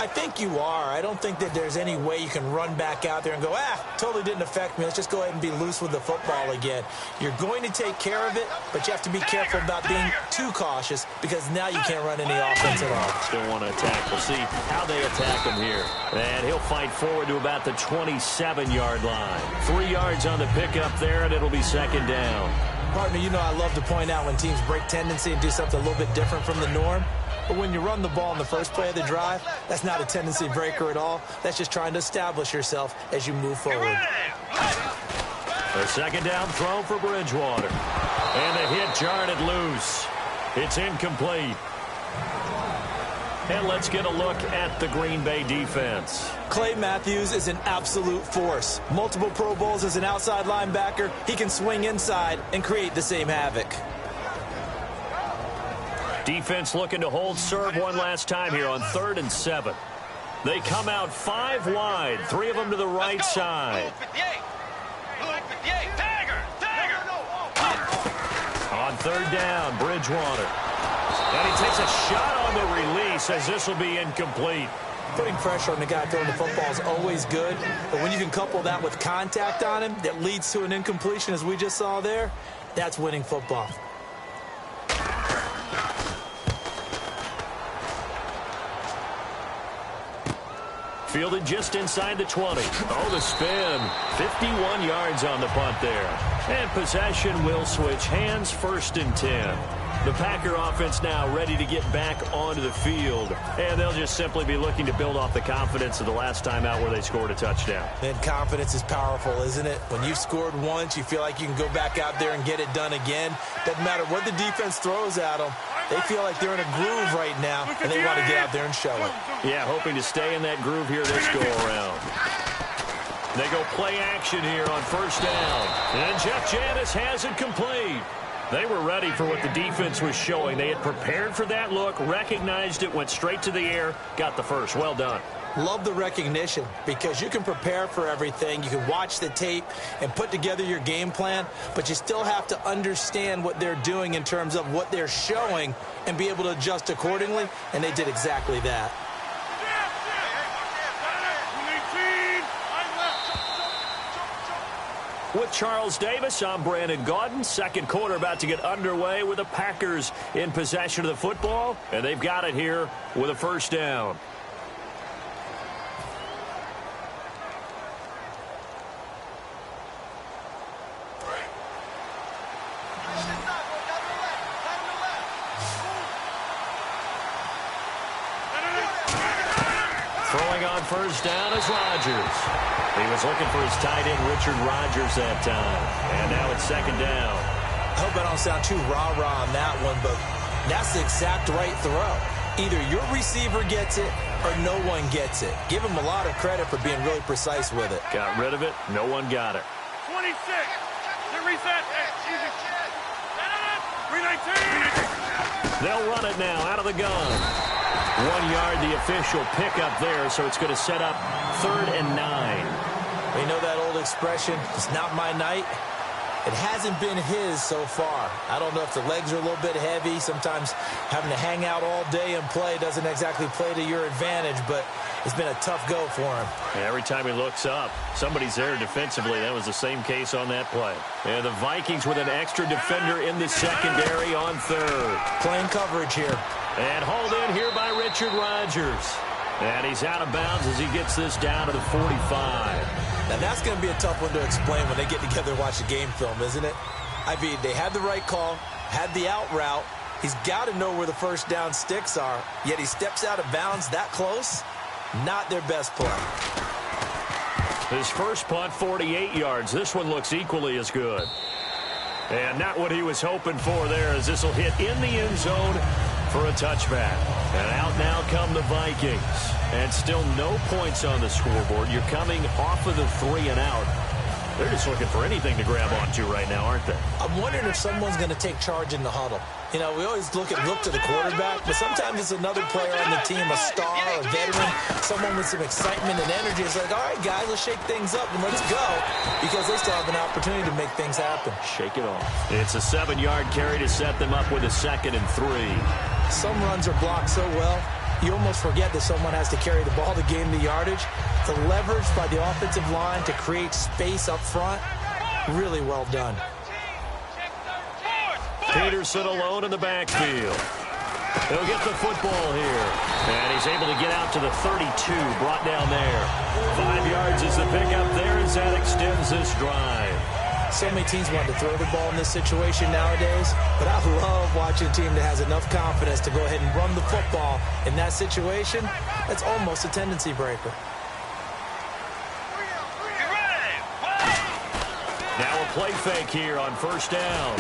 I think you are. I don't think that there's any way you can run back out there and go, totally didn't affect me. Let's just go ahead and be loose with the football again. You're going to take care of it, but you have to be careful about being too cautious because now you can't run any offense at all. Still want to attack. We'll see how they attack him here. And he'll fight forward to about the 27-yard line. 3 yards on the pickup there, and it'll be second down. Partner, you know I love to point out when teams break tendency and do something a little bit different from the norm. But when you run the ball in the first play of the drive, that's not a tendency breaker at all. That's just trying to establish yourself as you move forward. A second down throw for Bridgewater. And the hit jarred it loose. It's incomplete. And let's get a look at the Green Bay defense. Clay Matthews is an absolute force. Multiple Pro Bowls as an outside linebacker. He can swing inside and create the same havoc. Defense looking to hold serve one last time here on 3rd and 7. They come out 5 wide, 3 of them to the right side. On 3rd down, Bridgewater. And he takes a shot on the release as this will be incomplete. Putting pressure on the guy throwing the football is always good, but when you can couple that with contact on him that leads to an incompletion as we just saw there, that's winning football. Fielded just inside the 20. Oh, the spin. 51 yards on the punt there. And possession will switch hands, 1st and 10. The Packer offense now ready to get back onto the field. And they'll just simply be looking to build off the confidence of the last time out where they scored a touchdown. And confidence is powerful, isn't it? When you've scored once, you feel like you can go back out there and get it done again. Doesn't matter what the defense throws at them. They feel like they're in a groove right now, and they want to get out there and show it. Yeah, hoping to stay in that groove here this go-around. They go play action here on 1st down. And Jeff Janis has it complete. They were ready for what the defense was showing. They had prepared for that look, recognized it, went straight to the air, got the first. Well done. Love the recognition because you can prepare for everything. You can watch the tape and put together your game plan, but you still have to understand what they're doing in terms of what they're showing and be able to adjust accordingly, and they did exactly that. With Charles Davis, I'm Brandon Gaudin. Second quarter about to get underway with the Packers in possession of the football, and they've got it here with a 1st down. Throwing on 1st down is Rodgers. He was looking for his tight end, Richard Rodgers, that time. And now it's 2nd down. I hope I don't sound too rah-rah on that one, but that's the exact right throw. Either your receiver gets it or no one gets it. Give him a lot of credit for being really precise with it. Got rid of it. No one got it. 26. The reset. 319. They'll run it now out of the gun. 1 yard, the official pickup there, so it's going to set up 3rd and 9. You know that old expression, it's not my night? It hasn't been his so far. I don't know if the legs are a little bit heavy. Sometimes having to hang out all day and play doesn't exactly play to your advantage, but it's been a tough go for him. And every time he looks up, somebody's there defensively. That was the same case on that play. And the Vikings with an extra defender in the secondary on 3rd. Playing coverage here. And hauled in here by Richard Rodgers. And he's out of bounds as he gets this down to the 45. Now, that's going to be a tough one to explain when they get together and watch the game film, isn't it? I mean, they had the right call, had the out route. He's got to know where the 1st down sticks are, yet he steps out of bounds that close. Not their best play. His first punt, 48 yards. This one looks equally as good. And not what he was hoping for there, as this will hit in the end zone for a touchback. And out now come the Vikings. And still no points on the scoreboard. You're coming off of the 3 and out. They're just looking for anything to grab onto right now, aren't they? I'm wondering if someone's going to take charge in the huddle. You know, we always look to the quarterback, but sometimes it's another player on the team, a star, a veteran, someone with some excitement and energy. It's like, all right, guys, let's shake things up and let's go, because they still have an opportunity to make things happen. Shake it off. It's a 7-yard carry to set them up with a 2nd and 3. Some runs are blocked so well, you almost forget that someone has to carry the ball to gain the yardage. The leverage by the offensive line to create space up front, really well done. Peterson alone in the backfield. He'll get the football here. And he's able to get out to the 32, brought down there. 5 yards is the pickup there as that extends this drive. So many teams want to throw the ball in this situation nowadays, but I love watching a team that has enough confidence to go ahead and run the football in that situation. That's almost a tendency breaker. Now a play fake here on 1st down.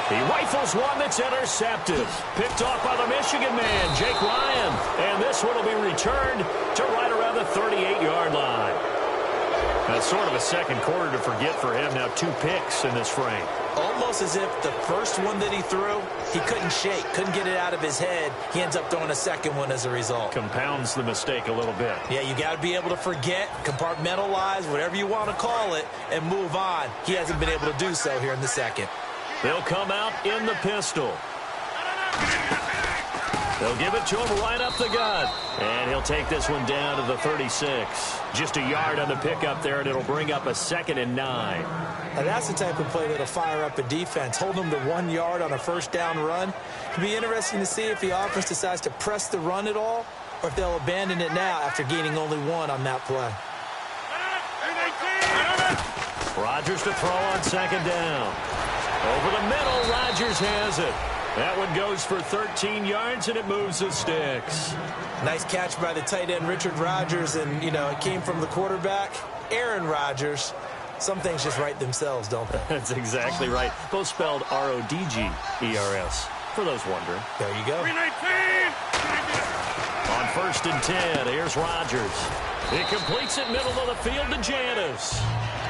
He rifles one that's intercepted. Picked off by the Michigan man, Jake Ryan. And this one will be returned to right around the 38-yard line. That's sort of a second quarter to forget for him. Now 2 picks in this frame. Almost as if the first one that he threw, he couldn't shake, couldn't get it out of his head. He ends up throwing a second one as a result. Compounds the mistake a little bit. Yeah, you got to be able to forget, compartmentalize, whatever you want to call it, and move on. He hasn't been able to do so here in the second. They'll come out in the pistol. They'll give it to him right up the gut. And he'll take this one down to the 36. Just a yard on the pickup there, and it'll bring up a 2nd and 9. Now that's the type of play that'll fire up a defense. Hold them to 1 yard on a 1st down run. It'll be interesting to see if the offense decides to press the run at all, or if they'll abandon it now after gaining only 1 on that play. Rodgers to throw on 2nd down. Over the middle, Rodgers has it. That one goes for 13 yards, and it moves the sticks. Nice catch by the tight end, Richard Rodgers, and, you know, it came from the quarterback, Aaron Rodgers. Some things just write themselves, don't they? That's exactly right. Both spelled R-O-D-G-E-R-S, for those wondering. There you go. 319! On 1st and 10, here's Rodgers. He completes it middle of the field to Janis.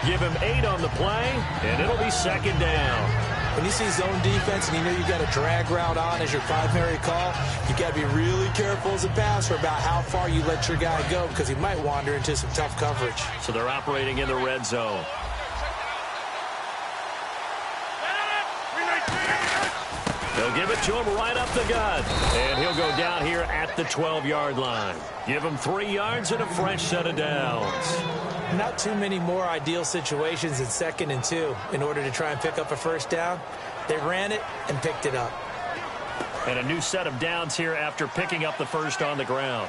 Give him 8 on the play, and it'll be 2nd down. When you see zone defense and you know you've got a drag route on as your primary call, you've got to be really careful as a passer about how far you let your guy go, because he might wander into some tough coverage. So they're operating in the red zone. They'll give it to him right up the gut. And he'll go down here at the 12-yard line. Give him 3 yards and a fresh set of downs. Not too many more ideal situations in 2nd and 2 in order to try and pick up a 1st down. They ran it and picked it up. And a new set of downs here after picking up the 1st on the ground.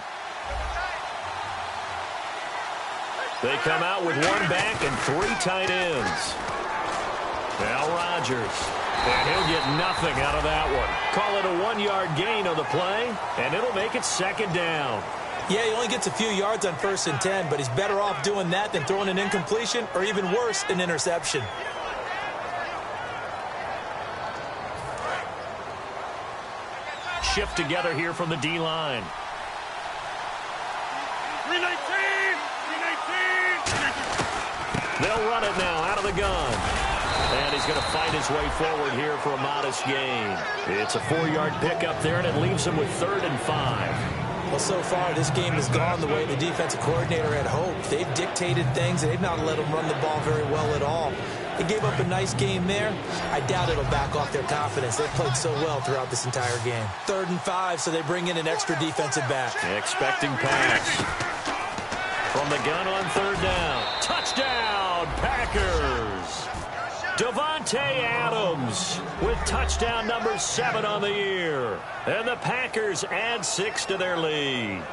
They come out with 1 back and 3 tight ends. Now Rodgers. And he'll get nothing out of that one. Call it a 1-yard gain on the play, and it'll make it 2nd down. Yeah, he only gets a few yards on 1st and 10, but he's better off doing that than throwing an incompletion, or even worse, an interception. Shift together here from the D-line. 319! They'll run it now out of the gun. And he's going to fight his way forward here for a modest gain. It's a 4-yard pickup there, and it leaves him with 3rd and 5. Well, so far, this game has gone the way the defensive coordinator had hoped. They've dictated things, and they've not let them run the ball very well at all. They gave up a nice game there. I doubt it'll back off their confidence. They've played so well throughout this entire game. 3rd and 5, so they bring in an extra defensive back. Expecting pass. From the gun on 3rd down. Touchdown, Packers! Davante Adams with touchdown number 7 on the year. And the Packers add 6 to their lead.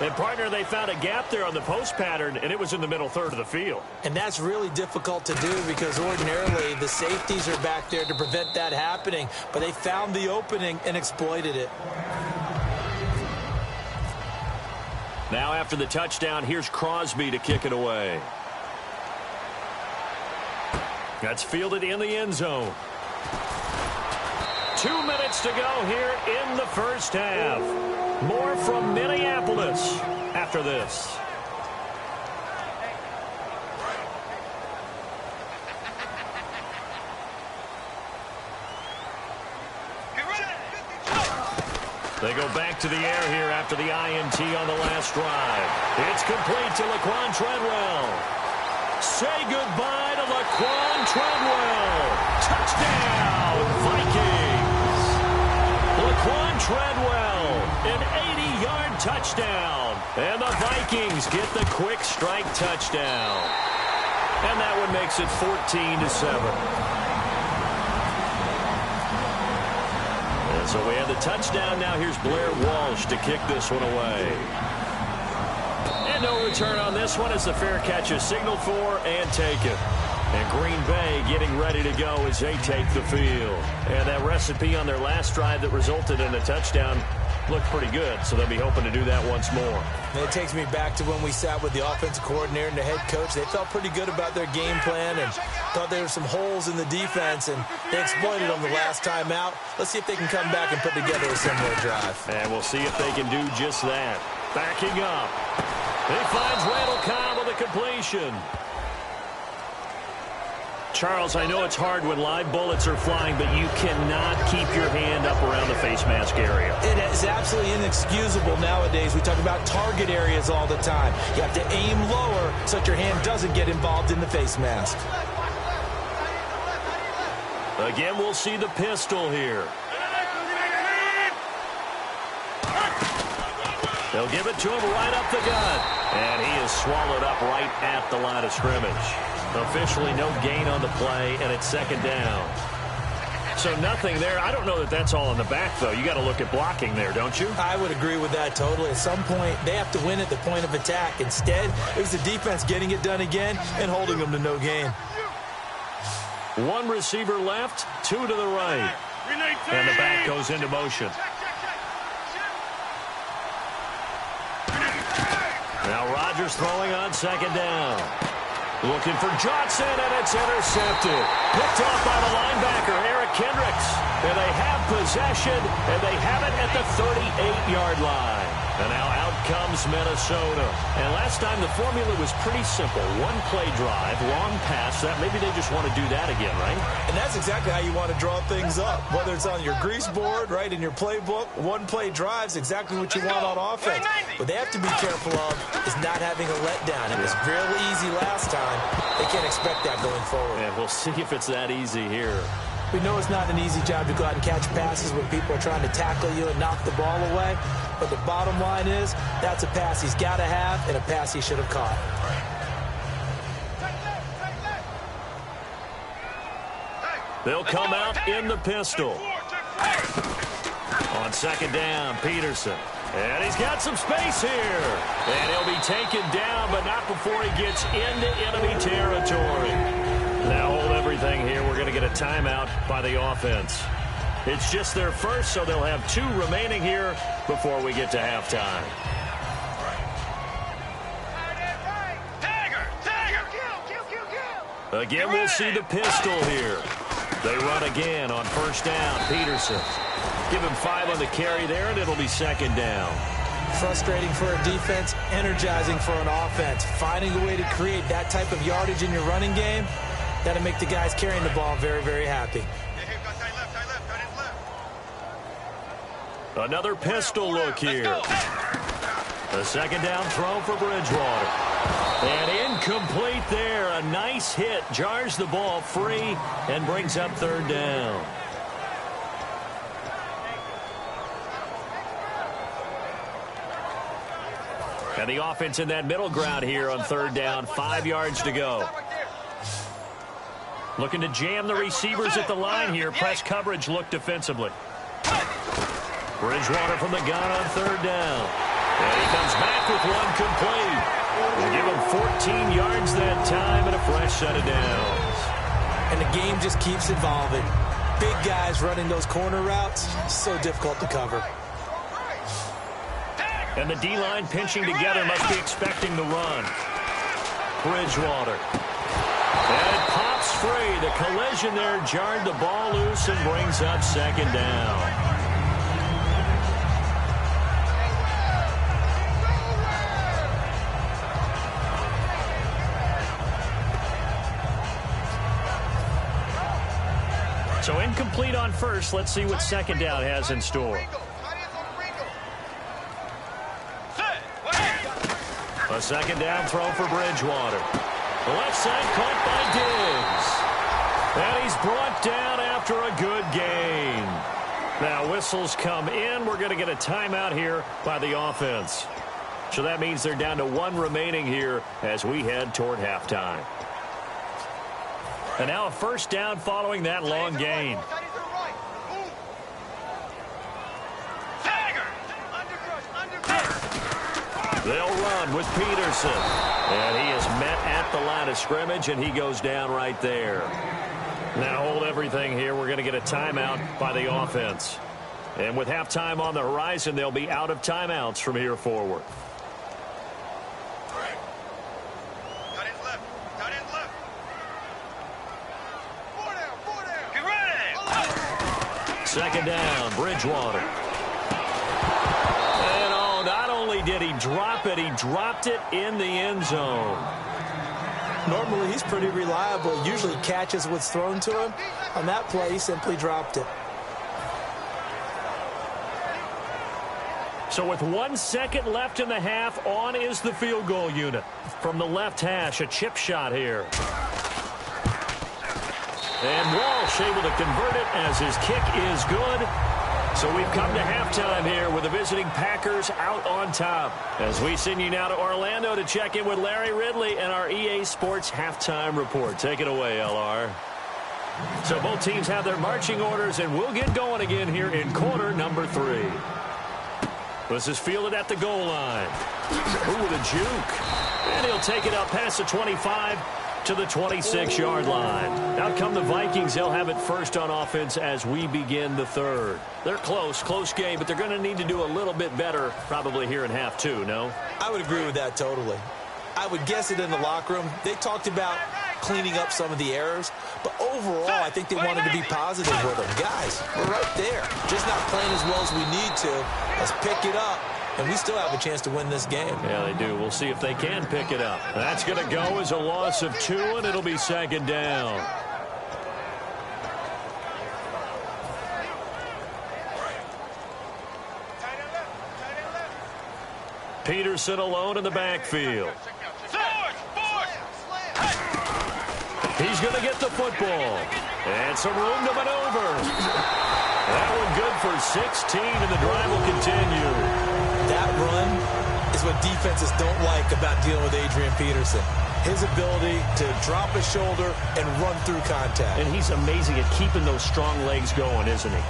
And, partner, they found a gap there on the post pattern, and it was in the middle third of the field. And that's really difficult to do because ordinarily the safeties are back there to prevent that happening. But they found the opening and exploited it. Now after the touchdown, here's Crosby to kick it away. That's fielded in the end zone. 2 minutes to go here in the first half. More from Minneapolis after this. They go back to the air here after the INT on the last drive. It's complete to Laquan Treadwell. Say goodbye to Laquan Treadwell. Touchdown, Vikings. Laquan Treadwell, an 80-yard touchdown. And the Vikings get the quick strike touchdown. And that one makes it 14-7. So we have the touchdown. Now here's Blair Walsh to kick this one away. And no return on this one as the fair catch is signaled for and taken. And Green Bay getting ready to go as they take the field. And that recipe on their last drive that resulted in a touchdown looked pretty good, so they'll be hoping to do that once more. And it takes me back to when we sat with the offensive coordinator and the head coach. They felt pretty good about their game plan and thought there were some holes in the defense, and they exploited them the last time out. Let's see if they can come back and put together a similar drive. And we'll see if they can do just that. Backing up. He finds Randall Cobb with a completion. Charles, I know it's hard when live bullets are flying, but you cannot keep your hand up around the face mask area. It is absolutely inexcusable nowadays. We talk about target areas all the time. You have to aim lower so that your hand doesn't get involved in the face mask. Again, we'll see the pistol here. They'll give it to him right up the gut. And he is swallowed up right at the line of scrimmage. Officially no gain on the play, and it's second down. So nothing there. I don't know that that's all in the back, though. You got to look at blocking there, don't you? I would agree with that totally. At some point, they have to win at the point of attack. Instead, it was the defense getting it done again and holding them to no gain. One receiver left, two to the right. And the back goes into motion. Now Rodgers throwing on second down. Looking for Johnson, and it's intercepted. Picked off by the linebacker, Eric Kendricks. And they have possession, and they have it at the 38-yard line. And now out comes Minnesota. And last time the formula was pretty simple. One-play drive, long pass. That maybe they just want to do that again, right? And that's exactly how you want to draw things up. Whether it's on your grease board, right, in your playbook, one-play drive's exactly what you want on offense. What they have to be careful of is not having a letdown. It was real easy last time. They can't expect that going forward. And we'll see if it's that easy here. We know it's not an easy job to go out and catch passes when people are trying to tackle you and knock the ball away. But the bottom line is, that's a pass he's got to have and a pass he should have caught. They'll come out in the pistol. On second down, Peterson. And he's got some space here. And he'll be taken down, but not before he gets into enemy territory. Now hold everything here. We're going to get a timeout by the offense. It's just their first, so they'll have two remaining here before we get to halftime. Again, we'll see the pistol here. They run again on first down. Peterson. Give him 5 on the carry there, and it'll be second down. Frustrating for a defense, energizing for an offense. Finding a way to create that type of yardage in your running game, that'll make the guys carrying the ball very, very happy. Another pistol look here. The second down throw for Bridgewater. And incomplete there. A nice hit. Jars the ball free and brings up third down. And the offense in that middle ground here on third down. 5 yards to go. Looking to jam the receivers at the line here. Press coverage look defensively. Bridgewater from the gun on third down. And he comes back with one complete. We'll give him 14 yards that time and a fresh set of downs. And the game just keeps evolving. Big guys running those corner routes, so difficult to cover. And the D-line pinching together must be expecting the run. Bridgewater. And it pops free. The collision there jarred the ball loose and brings up second down. So incomplete on first. Let's see what second down has in store. A second down throw for Bridgewater. The left side caught by Diggs. And he's brought down after a good gain. Now whistles come in. We're going to get a timeout here by the offense. So that means they're down to 1 remaining here as we head toward halftime. And now a first down following that long gain. They'll run with Peterson. And he is met at the line of scrimmage, and he goes down right there. Now hold everything here. We're going to get a timeout by the offense. And with halftime on the horizon, they'll be out of timeouts from here forward. Tight ends left. Tight ends left. 4 down. 4 down. Get ready. Second down, Bridgewater. And oh, not only did he drop it, he dropped it in the end zone. Normally, he's pretty reliable. Usually catches what's thrown to him. On that play, he simply dropped it. So with 1 second left in the half, on is the field goal unit. From the left hash, a chip shot here. And Walsh able to convert it as his kick is good. So we've come to halftime here with the visiting Packers out on top. As we send you now to Orlando to check in with Larry Ridley and our EA Sports halftime report. Take it away, LR. So both teams have their marching orders, and we'll get going again here in quarter number 3. This is fielded at the goal line. Ooh, with a juke. And he'll take it up past the 25 to the 26-yard line. Out come the Vikings. They'll have it first on offense as we begin the third. They're close game, but they're going to need to do a little bit better probably here in half 2, no? I would agree with that totally. I would guess it in the locker room. They talked about cleaning up some of the errors, but overall, I think they wanted to be positive with them. Guys, we're right there. Just not playing as well as we need to. Let's pick it up. And we still have a chance to win this game. Yeah, they do. We'll see if they can pick it up. That's going to go as a loss of 2, and it'll be second down. Peterson alone in the backfield. He's going to get the football. And some room to maneuver. That one good for 16, and the drive will continue. That run is what defenses don't like about dealing with Adrian Peterson. His ability to drop his shoulder and run through contact. And he's amazing at keeping those strong legs going, isn't he?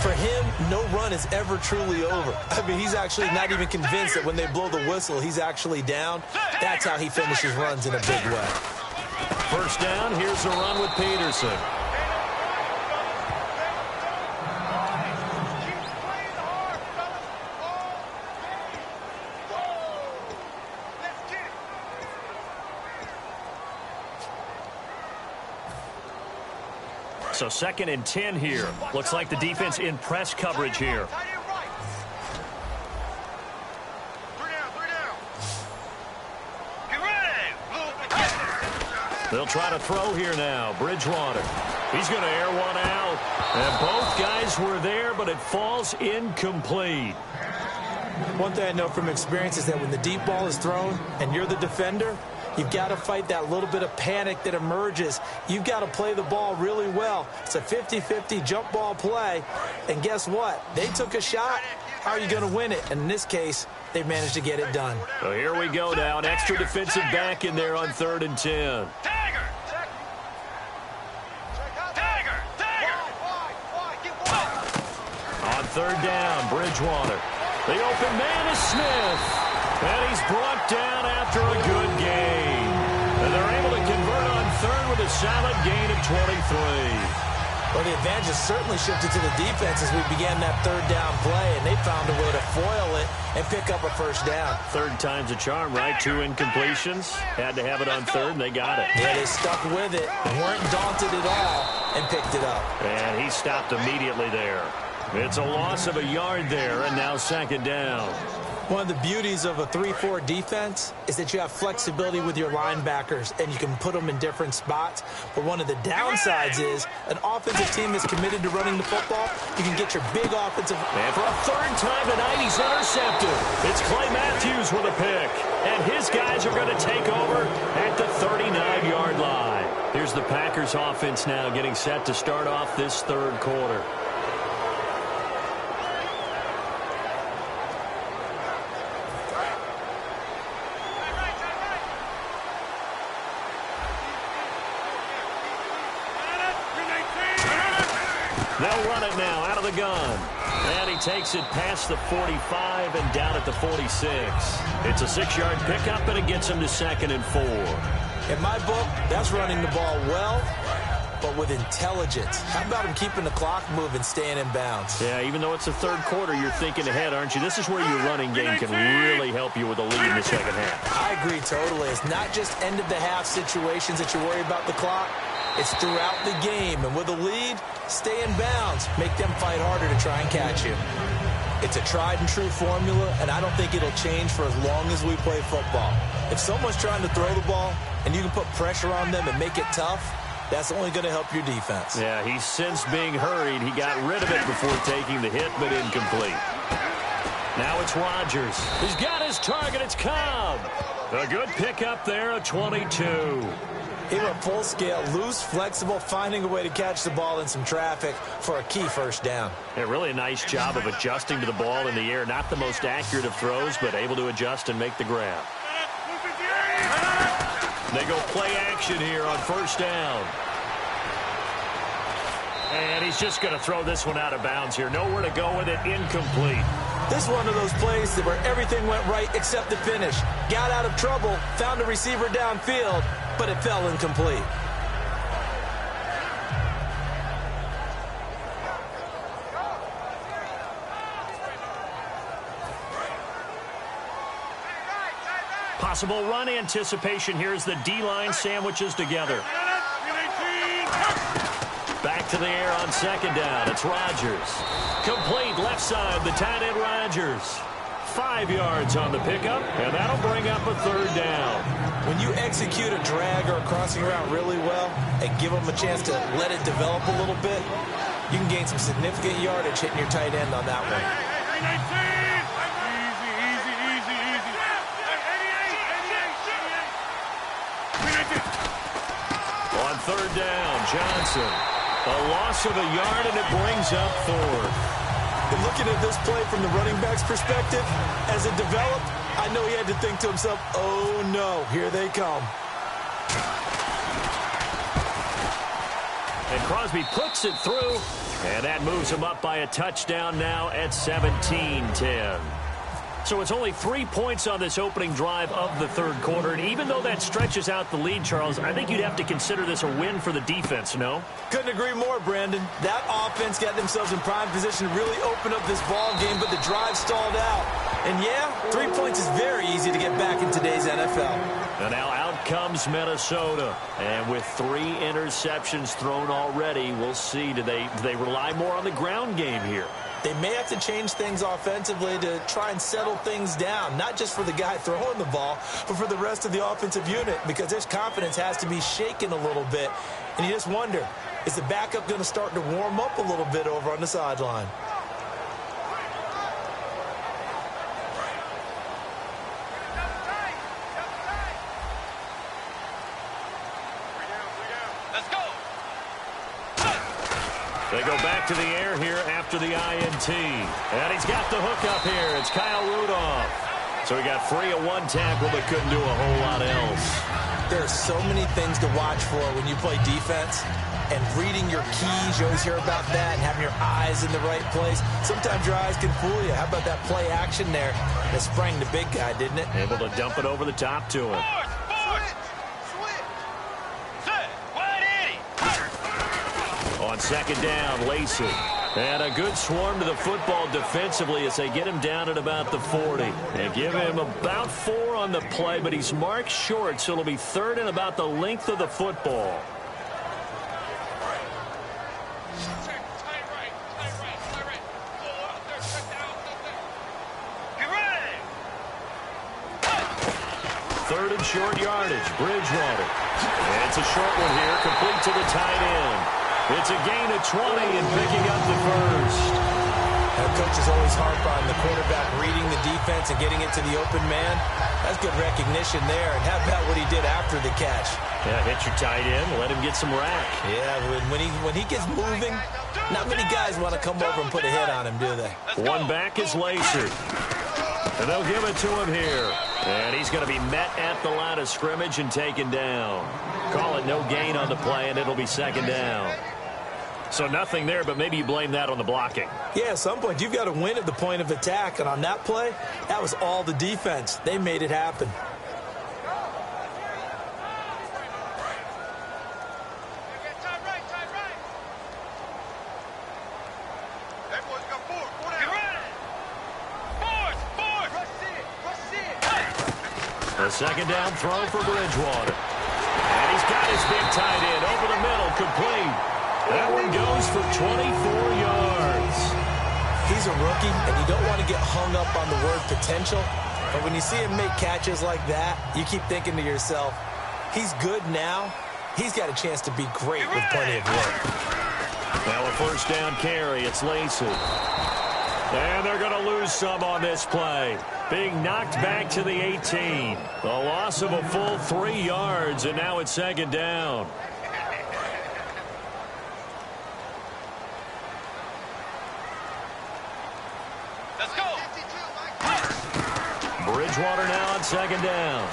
For him, no run is ever truly over. I mean, he's actually not even convinced that when they blow the whistle, he's actually down. That's how he finishes runs in a big way. First down, here's the run with Peterson. So 2nd and 10 here. Looks like the defense in press coverage here. They'll try to throw here now. Bridgewater. He's going to air one out. And both guys were there, but it falls incomplete. One thing I know from experience is that when the deep ball is thrown and you're the defender, you've got to fight that little bit of panic that emerges. You've got to play the ball really well. It's a 50-50 jump ball play. And guess what? They took a shot. How are you going to win it? And in this case, they managed to get it done. So here we go now. An extra defensive back in there on 3rd and 10. On 3rd down, Bridgewater. The open man is Smith. And he's brought down after a good gain. And they're able to convert on 3rd with a solid gain of 23. Well, the advantage has certainly shifted to the defense as we began that 3rd down play, and they found a way to foil it and pick up a first down. 3rd time's a charm, right? 2 incompletions. Had to have it on 3rd, and they got it. Yeah, they stuck with it, weren't daunted at all, and picked it up. And he stopped immediately there. It's a loss of a yard there, and now 2nd down. One of the beauties of a 3-4 defense is that you have flexibility with your linebackers, and you can put them in different spots. But one of the downsides is an offensive team that's committed to running the football, you can get your big offensive. And for a 3rd time tonight, he's intercepted. It's Clay Matthews with a pick. and his guys are going to take over at the 39-yard line. Here's the Packers offense now getting set to start off this third quarter. They'll run it now out of the gun. And he takes it past the 45 and down at the 46. It's a 6-yard pickup, and it gets him to 2nd and 4. In my book, that's running the ball well, but with intelligence. How about him keeping the clock moving, staying in bounds? Yeah, even though it's the third quarter, you're thinking ahead, aren't you? This is where your running game can really help you with a lead in the second half. I agree totally. It's not just end-of-the-half situations that you worry about the clock. It's throughout the game, and with a lead, stay in bounds. Make them fight harder to try and catch you. It's a tried-and-true formula, and I don't think it'll change for as long as we play football. If someone's trying to throw the ball, and you can put pressure on them and make it tough, that's only going to help your defense. Yeah, he's since being hurried. He got rid of it before taking the hit, but incomplete. Now it's Rodgers. He's got his target. It's Cobb. A good pickup there, a 22. He went full scale, loose, flexible, finding a way to catch the ball in some traffic for a key first down. Yeah, really a nice job of adjusting to the ball in the air. Not the most accurate of throws, but able to adjust and make the grab. They go play action here on first down. And he's just going to throw this one out of bounds here. Nowhere to go with it, incomplete. This is one of those plays where everything went right except the finish. Got out of trouble, found a receiver downfield, but it fell incomplete. Possible run anticipation here as the D-line sandwiches together. Back to the air on second down. It's Rodgers. Complete left side, the tight end Rodgers. 5 yards on the pickup, and that'll bring up a third down. When you execute a drag or a crossing route really well and give them a chance to let it develop a little bit, you can gain some significant yardage hitting your tight end on that one. On third down, Johnson. A loss of a yard, and it brings up fourth. And looking at this play from the running back's perspective, as it developed, I know he had to think to himself, oh no, here they come. And Crosby puts it through, and that moves him up by a touchdown now at 17-10. So it's only 3 points on this opening drive of the third quarter. And even though that stretches out the lead, Charles, I think you'd have to consider this a win for the defense, no? Couldn't agree more, Brandon. That offense got themselves in prime position to really open up this ball game, but the drive stalled out. And yeah, 3 points is very easy to get back in today's NFL. And now out comes Minnesota. And with 3 interceptions thrown already, we'll see. Do they rely more on the ground game here? They may have to change things offensively to try and settle things down, not just for the guy throwing the ball, but for the rest of the offensive unit, because their confidence has to be shaken a little bit. And you just wonder, is the backup going to start to warm up a little bit over on the sideline? They go back to the air here after the INT. And he's got the hook up here. It's Kyle Rudolph. So he got free of one tackle but couldn't do a whole lot else. There are so many things to watch for when you play defense. And reading your keys, you always hear about that, and having your eyes in the right place. Sometimes your eyes can fool you. How about that play action there? That sprang the big guy, didn't it? Able to dump it over the top to him. On second down, Lacey. And a good swarm to the football defensively as they get him down at about the 40. They give him about 4 on the play, but he's marked short, so it'll be third and about the length of the football. Third and short yardage, Bridgewater. And it's a short one here, complete to the tight end. It's a gain of 20 and picking up the first. Coaches always harp on the quarterback reading the defense and getting it to the open man. That's good recognition there. And how about what he did after the catch? Yeah, hit your tight end, let him get some rack. Yeah, when he gets moving, not many guys want to come over and put a hit on him, do they? One back is Lacer. And they'll give it to him here. And he's going to be met at the line of scrimmage and taken down. Call it no gain on the play, and it'll be second down. So nothing there, but maybe you blame that on the blocking. Yeah, at some point, you've got to win at the point of attack. And on that play, that was all the defense. They made it happen. A second down throw for Bridgewater. And he's got his big tight end over the middle, complete. That one goes for 24 yards. He's a rookie, and you don't want to get hung up on the word potential. But when you see him make catches like that, you keep thinking to yourself, he's good now. He's got a chance to be great with plenty of work. Now a first down carry. It's Lacy. And they're going to lose some on this play. Being knocked back to the 18. The loss of a full 3 yards, and now it's second down. Let's go. Bridgewater now on second down.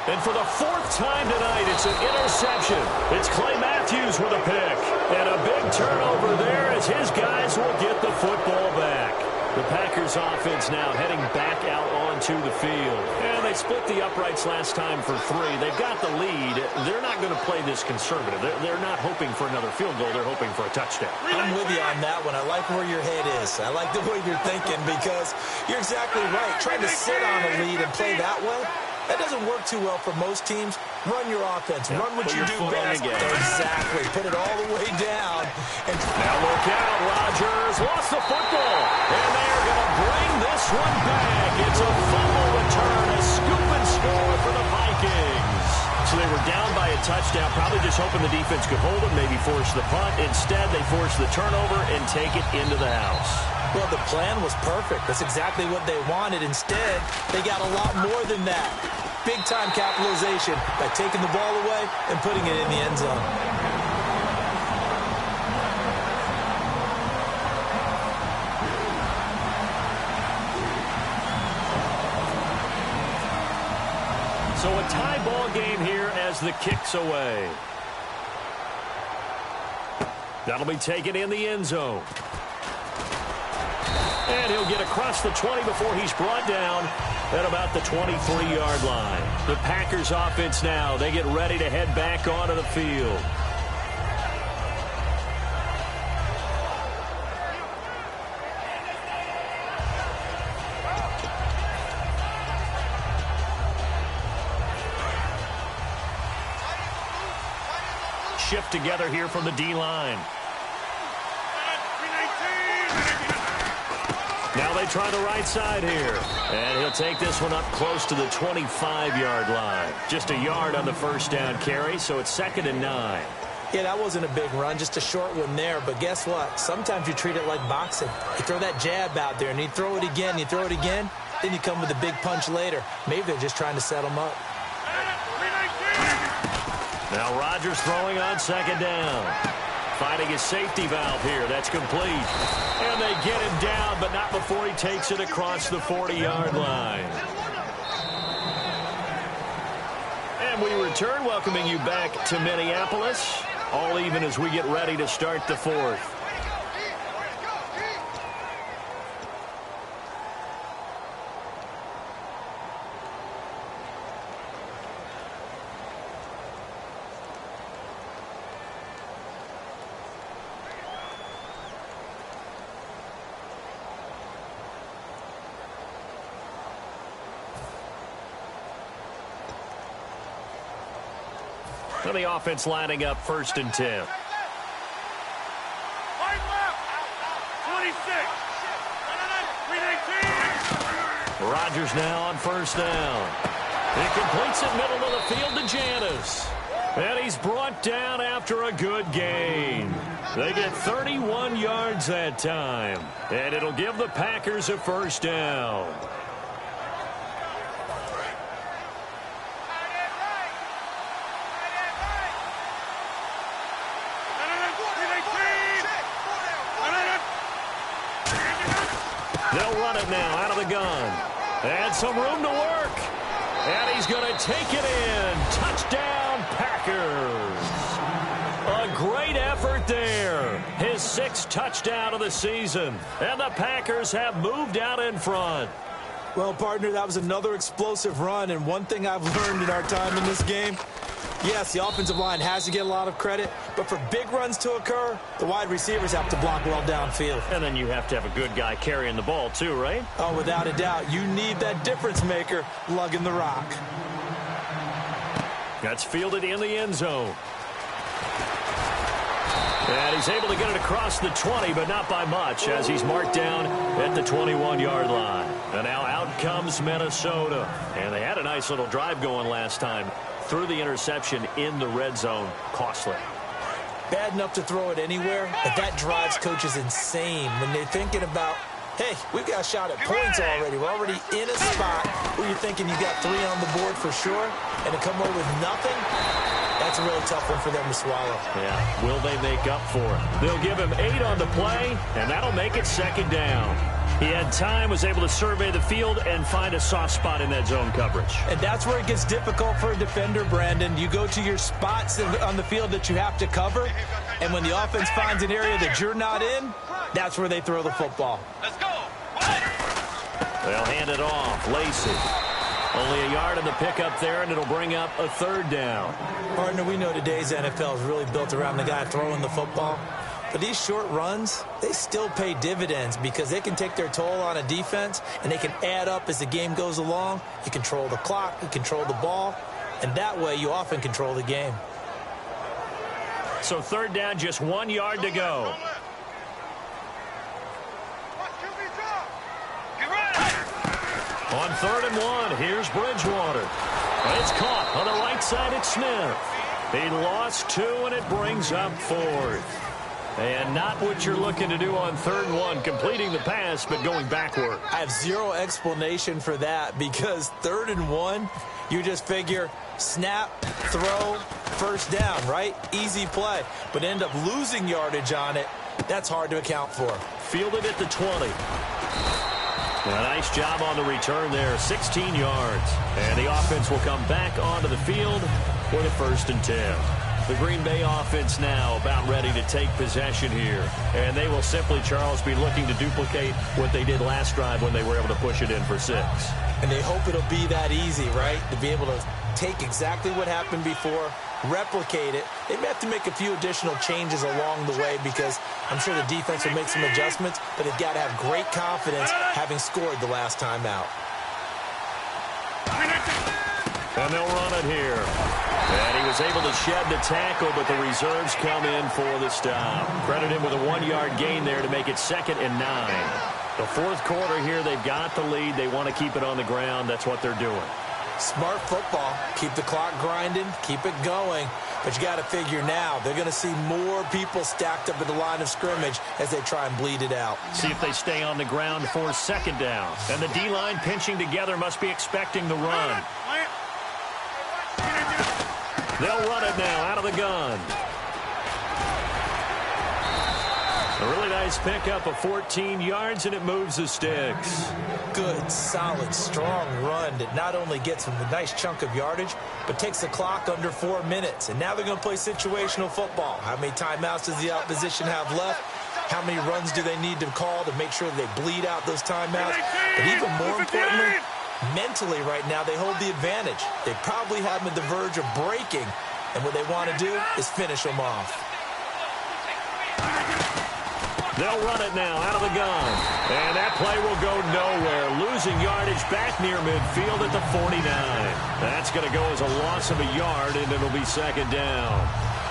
And for the 4th time tonight, it's an interception. It's Clay Matthews with a pick. And a big turnover there as his guys will get the football back. The Packers offense now heading back out onto the field. And they split the uprights last time for 3. They've got the lead. They're not going to play this conservative. They're not hoping for another field goal. They're hoping for a touchdown. I'm with you on that one. I like where your head is. I like the way you're thinking because you're exactly right. Trying to sit on a lead and play that way, that doesn't work too well for most teams. Run your offense. Run what you do best. Exactly. Put it all the way down. And now look out. Rodgers lost the football. And they are going to bring this one back. It's a fumble return. A scoop and score for the Vikings. So they were down by a touchdown, probably just hoping the defense could hold them, maybe force the punt. Instead, they forced the turnover and take it into the house. Well, the plan was perfect. That's exactly what they wanted. Instead, they got a lot more than that. Big-time capitalization by taking the ball away and putting it in the end zone. So a tie ball game here as the kick's away. That'll be taken in the end zone. And he'll get across the 20 before he's brought down at about the 23-yard line. The Packers offense now, they get ready to head back onto the field. Shift together here from the D-line. Now they try the right side here. And he'll take this one up close to the 25-yard line. Just a yard on the first down carry, so it's 2nd and 9. Yeah, that wasn't a big run, just a short one there. But guess what? Sometimes you treat it like boxing. You throw that jab out there, and you throw it again, then you come with a big punch later. Maybe they're just trying to set them up. Now Rodgers throwing on 2nd down. Finding his safety valve here. That's complete. And they get him down, but not before he takes it across the 40-yard line. And we return, welcoming you back to Minneapolis. All even as we get ready to start the 4th. So the offense lining up 1st and 10. Right left. 26. 319. Rodgers now on 1st down. He completes it middle of the field to Janis. And he's brought down after a good gain. They get 31 yards that time. And it'll give the Packers a first down. They'll run it now out of the gun. And some room to work. And he's going to take it in. Touchdown, Packers. A great effort there. His 6th touchdown of the season. And the Packers have moved out in front. Well, partner, that was another explosive run. And one thing I've learned in our time in this game, yes, the offensive line has to get a lot of credit, but for big runs to occur, the wide receivers have to block well downfield. And then you have to have a good guy carrying the ball too, right? Oh, without a doubt. You need that difference maker lugging the rock. That's fielded in the end zone. And he's able to get it across the 20, but not by much, as he's marked down at the 21-yard line. And now out comes Minnesota. And they had a nice little drive going last time. Threw the interception in the red zone. Costly. Bad enough to throw it anywhere, but that drives coaches insane when they're thinking about, hey, we've got a shot at points already. We're already in a spot where you're thinking you got 3 on the board for sure, and to come away with nothing, that's a really tough one for them to swallow. Yeah, will they make up for it? They'll give him 8 on the play, and that'll make it 2nd down. He had time, was able to survey the field and find a soft spot in that zone coverage. And that's where it gets difficult for a defender, Brandon. You go to your spots on the field that you have to cover, and when the offense finds an area that you're not in, that's where they throw the football. Let's go. They'll hand it off. Lacey. Only a yard in the pickup there, and it'll bring up a 3rd down. Partner, we know today's NFL is really built around the guy throwing the football. But these short runs, they still pay dividends because they can take their toll on a defense, and they can add up as the game goes along. You control the clock, you control the ball, and that way you often control the game. So 3rd down, just 1 yard to go. On 3rd and 1, here's Bridgewater. It's caught on the right side at Smith. He lost 2, and it brings up 4th. And not what you're looking to do on 3rd and 1, completing the pass, but going backward. I have zero explanation for that because 3rd and 1, you just figure snap, throw, 1st down, right? Easy play. But end up losing yardage on it. That's hard to account for. Fielded at the 20. A nice job on the return there, 16 yards. And the offense will come back onto the field for the 1st and 10. The Green Bay offense now about ready to take possession here. And they will simply, Charles, be looking to duplicate what they did last drive when they were able to push it in for 6. And they hope it'll be that easy, right? To be able to take exactly what happened before, replicate it. They may have to make a few additional changes along the way because I'm sure the defense will make some adjustments, but they've got to have great confidence having scored the last time out. And they'll run it here. And he was able to shed the tackle, but the reserves come in for the stop. Credit him with a 1-yard gain there to make it 2nd and 9. The 4th quarter here, they've got the lead. They want to keep it on the ground. That's what they're doing. Smart football. Keep the clock grinding. Keep it going. But you got to figure now, they're going to see more people stacked up at the line of scrimmage as they try and bleed it out. See if they stay on the ground for 2nd down. And the D-line pinching together must be expecting the run. They'll run it now out of the gun. A really nice pickup of 14 yards, and it moves the sticks. Good, solid, strong run that not only gets them a nice chunk of yardage, but takes the clock under 4 minutes. And now they're going to play situational football. How many timeouts does the opposition have left? How many runs do they need to call to make sure they bleed out those timeouts? But even more importantly, mentally right now, they hold the advantage. They probably have them at the verge of breaking, and what they want to do is finish them off. They'll run it now out of the gun. And that play will go nowhere. Losing yardage back near midfield at the 49. That's going to go as a loss of a yard, and it'll be 2nd down.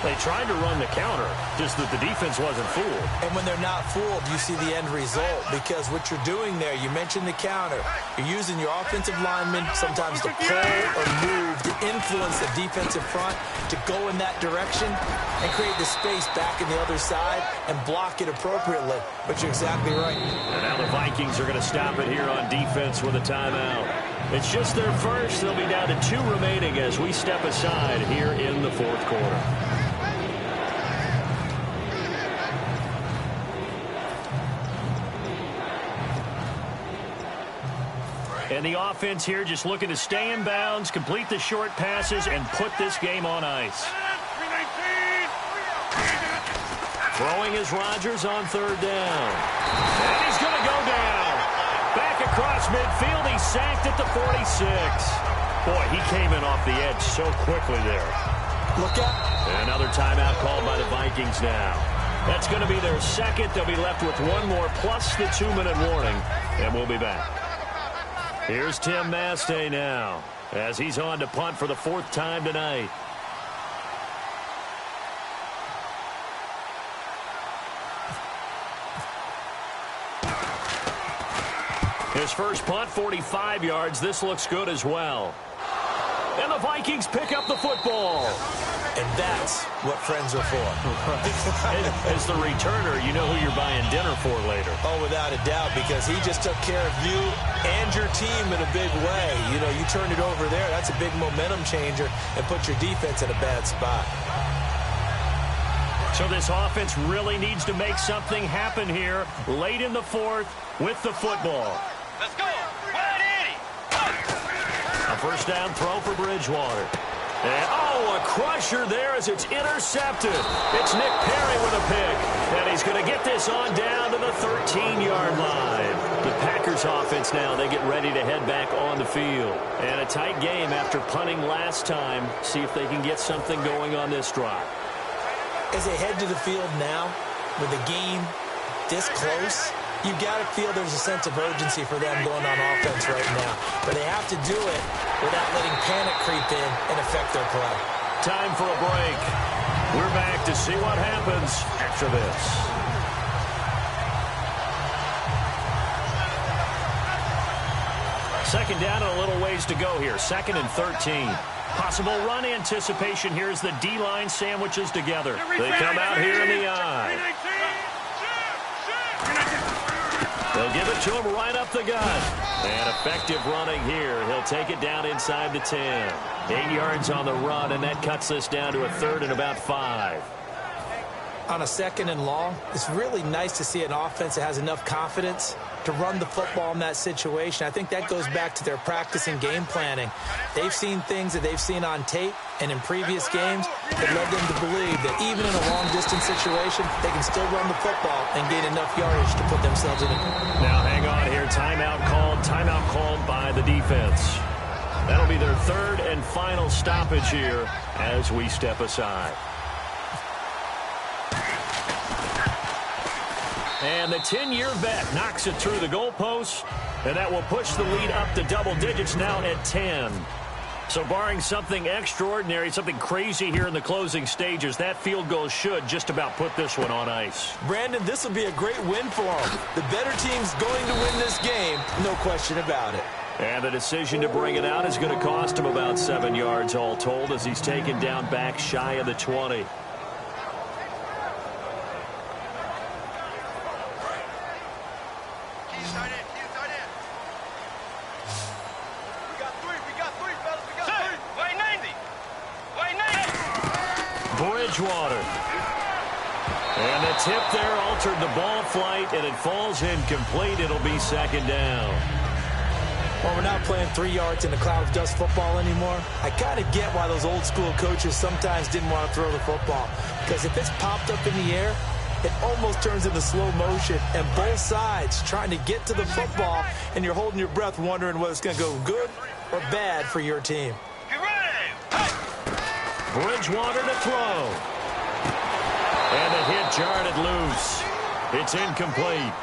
They tried to run the counter, just that the defense wasn't fooled. And when they're not fooled, you see the end result, because what you're doing there, you mentioned the counter. You're using your offensive linemen sometimes to pull or move to influence the defensive front to go in that direction and create the space back in the other side and block it appropriately. But you're exactly right. And now the Vikings are going to stop it here on defense with a timeout. It's just their first. They'll be down to 2 remaining as we step aside here in the fourth quarter. And the offense here just looking to stay in bounds, complete the short passes, and put this game on ice. Throwing is Rodgers on third down. And he's going to go down. Back across midfield, he's sacked at the 46. Boy, he came in off the edge so quickly there. Look out. And another timeout called by the Vikings now. That's going to be their second. They'll be left with one more plus the 2-minute warning, and we'll be back. Here's Tim Mastay now as he's on to punt for the 4th time tonight. His first punt, 45 yards. This looks good as well. And the Vikings pick up the football. And that's what friends are for. As the returner, you know who you're buying dinner for later. Oh, without a doubt, because he just took care of you and your team in a big way. You know, you turned it over there. That's a big momentum changer and put your defense in a bad spot. So this offense really needs to make something happen here late in the 4th with the football. Let's go. Wide Eddie. A first down throw for Bridgewater. And, a crusher there as it's intercepted. It's Nick Perry with a pick. And he's going to get this on down to the 13-yard line. The Packers offense now, they get ready to head back on the field. And a tight game after punting last time. See if they can get something going on this drive. As they head to the field now, with the game this close, you've got to feel there's a sense of urgency for them going on offense right now. But they have to do it without letting panic creep in and affect their play. Time for a break. We're back to see what happens after this. Second down and a little ways to go here. 2nd and 13. Possible run anticipation here as the D-line sandwiches together. They come out here in the eye. They'll give it to him right up the gut. And effective running here. He'll take it down inside the 10. 8 yards on the run, and that cuts this down to a 3rd and about 5. On a 2nd and long, it's really nice to see an offense that has enough confidence to run the football in that situation. I think that goes back to their practice and game planning. They've seen things that they've seen on tape and in previous games that led them to believe that even in a long-distance situation, they can still run the football and gain enough yardage to put themselves in it. Now, hang on here. Timeout called by the defense. That'll be their 3rd and final stoppage here as we step aside. And the 10-year vet knocks it through the goalpost, and that will push the lead up to double digits now at 10. So barring something extraordinary, something crazy here in the closing stages, that field goal should just about put this one on ice. Brandon, this will be a great win for them. The better team's going to win this game, no question about it. And the decision to bring it out is going to cost him about 7 yards all told as he's taken down back shy of the 20. Bridgewater. And the tip there altered the ball flight, and it falls incomplete. It'll be 2nd down. Well, we're not playing 3 yards in a cloud of dust football anymore. I kind of get why those old school coaches sometimes didn't want to throw the football. Because if it's popped up in the air, it almost turns into slow motion. And both sides trying to get to the football, and you're holding your breath wondering whether it's going to go good or bad for your team. Get ready. Bridgewater to throw. And the hit jarred it loose. It's incomplete.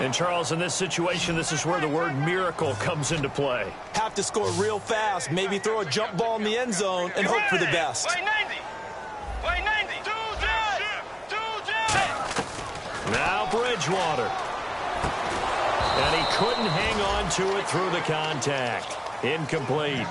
And, Charles, in this situation, this is where the word miracle comes into play. Have to score real fast, maybe throw a jump ball in the end zone and hope for the best. Play 90. Play 90. Now Bridgewater. And he couldn't hang on to it through the contact. Incomplete.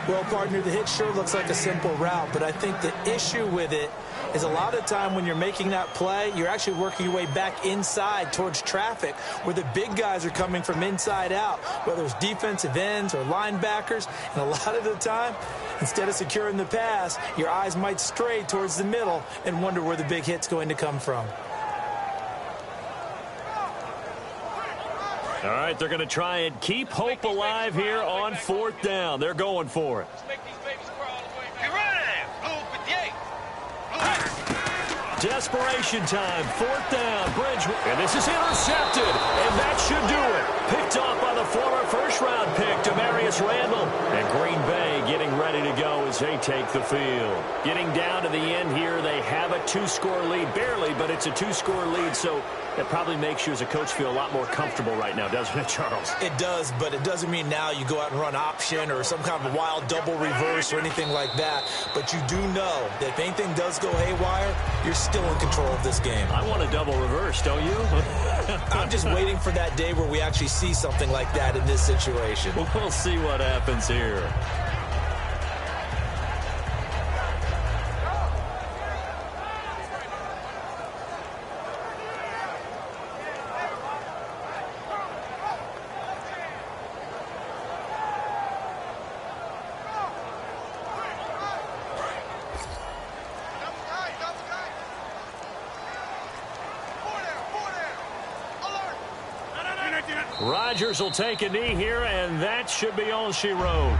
Well, partner, the hit sure looks like a simple route, but I think the issue with it is a lot of time when you're making that play, you're actually working your way back inside towards traffic where the big guys are coming from inside out, whether it's defensive ends or linebackers. And a lot of the time, instead of securing the pass, your eyes might stray towards the middle and wonder where the big hit's going to come from. All right, they're going to try and keep hope alive here on 4th down. They're going for it. Get ready. Blue 58. Desperation time. 4th down. Bridgewater. And this is intercepted. And that should do it. Picked off by the former first-round pick, Demarius Randall. And Green Bay getting ready to go as they take the field. Getting down to the end here, they have a 2-score lead. Barely, but it's a 2-score lead, so that probably makes you as a coach feel a lot more comfortable right now, doesn't it, Charles? It does, but it doesn't mean now you go out and run option or some kind of wild double reverse or anything like that. But you do know that if anything does go haywire, you're still in control of this game. I want a double reverse, don't you? I'm just waiting for that day where we actually see something like that in this situation. We'll see what happens here. Rodgers will take a knee here, and that should be all she wrote.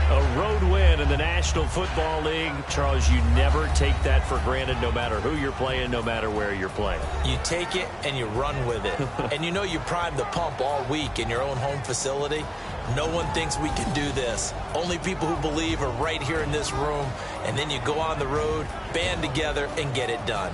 A road win in the National Football League. Charles, you never take that for granted no matter who you're playing, no matter where you're playing. You take it and you run with it. And you know you primed the pump all week in your own home facility. No one thinks we can do this. Only people who believe are right here in this room. And then you go on the road, band together, and get it done.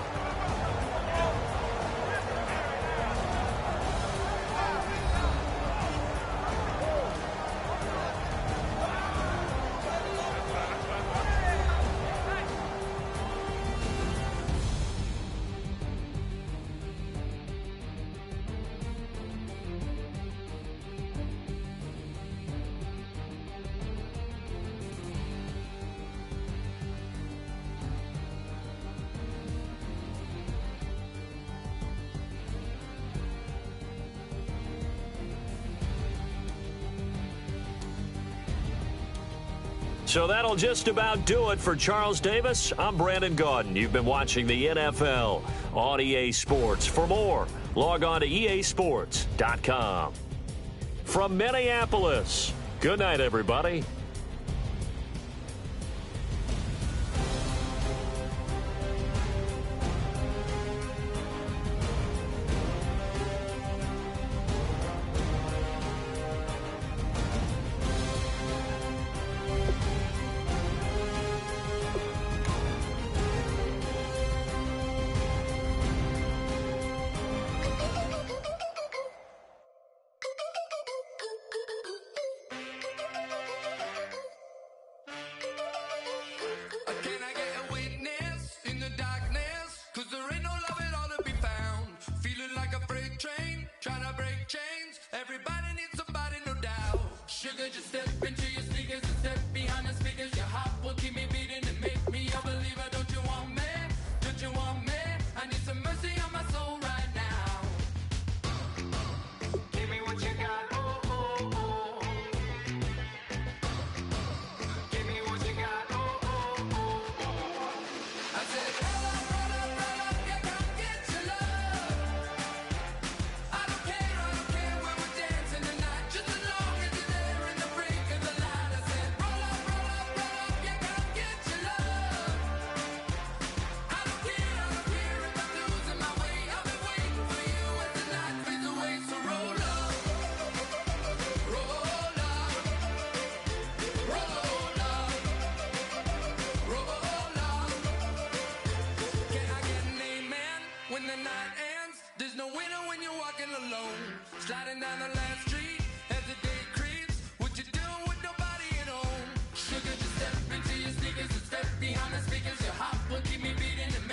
So that'll just about do it for Charles Davis. I'm Brandon Gaudin. You've been watching the NFL on EA Sports. For more, log on to easports.com. From Minneapolis, good night, everybody. Just step into your sneakers and step behind the speakers. Your heart will keep me beating and make me a believer. Don't you want me? Don't you want me? I need some mercy on my soul right now. Give me what you got. Oh, oh, oh. Give me what you got. Oh, oh, oh, oh. I said, roll up, yeah, come get your love. I don't care where we're dancing. There's no winner when you're walking alone. Sliding down the last street as the day creeps. What you doing with nobody at home? Sugar, just step into your sneakers and step behind the speakers. Your heart will keep me beating.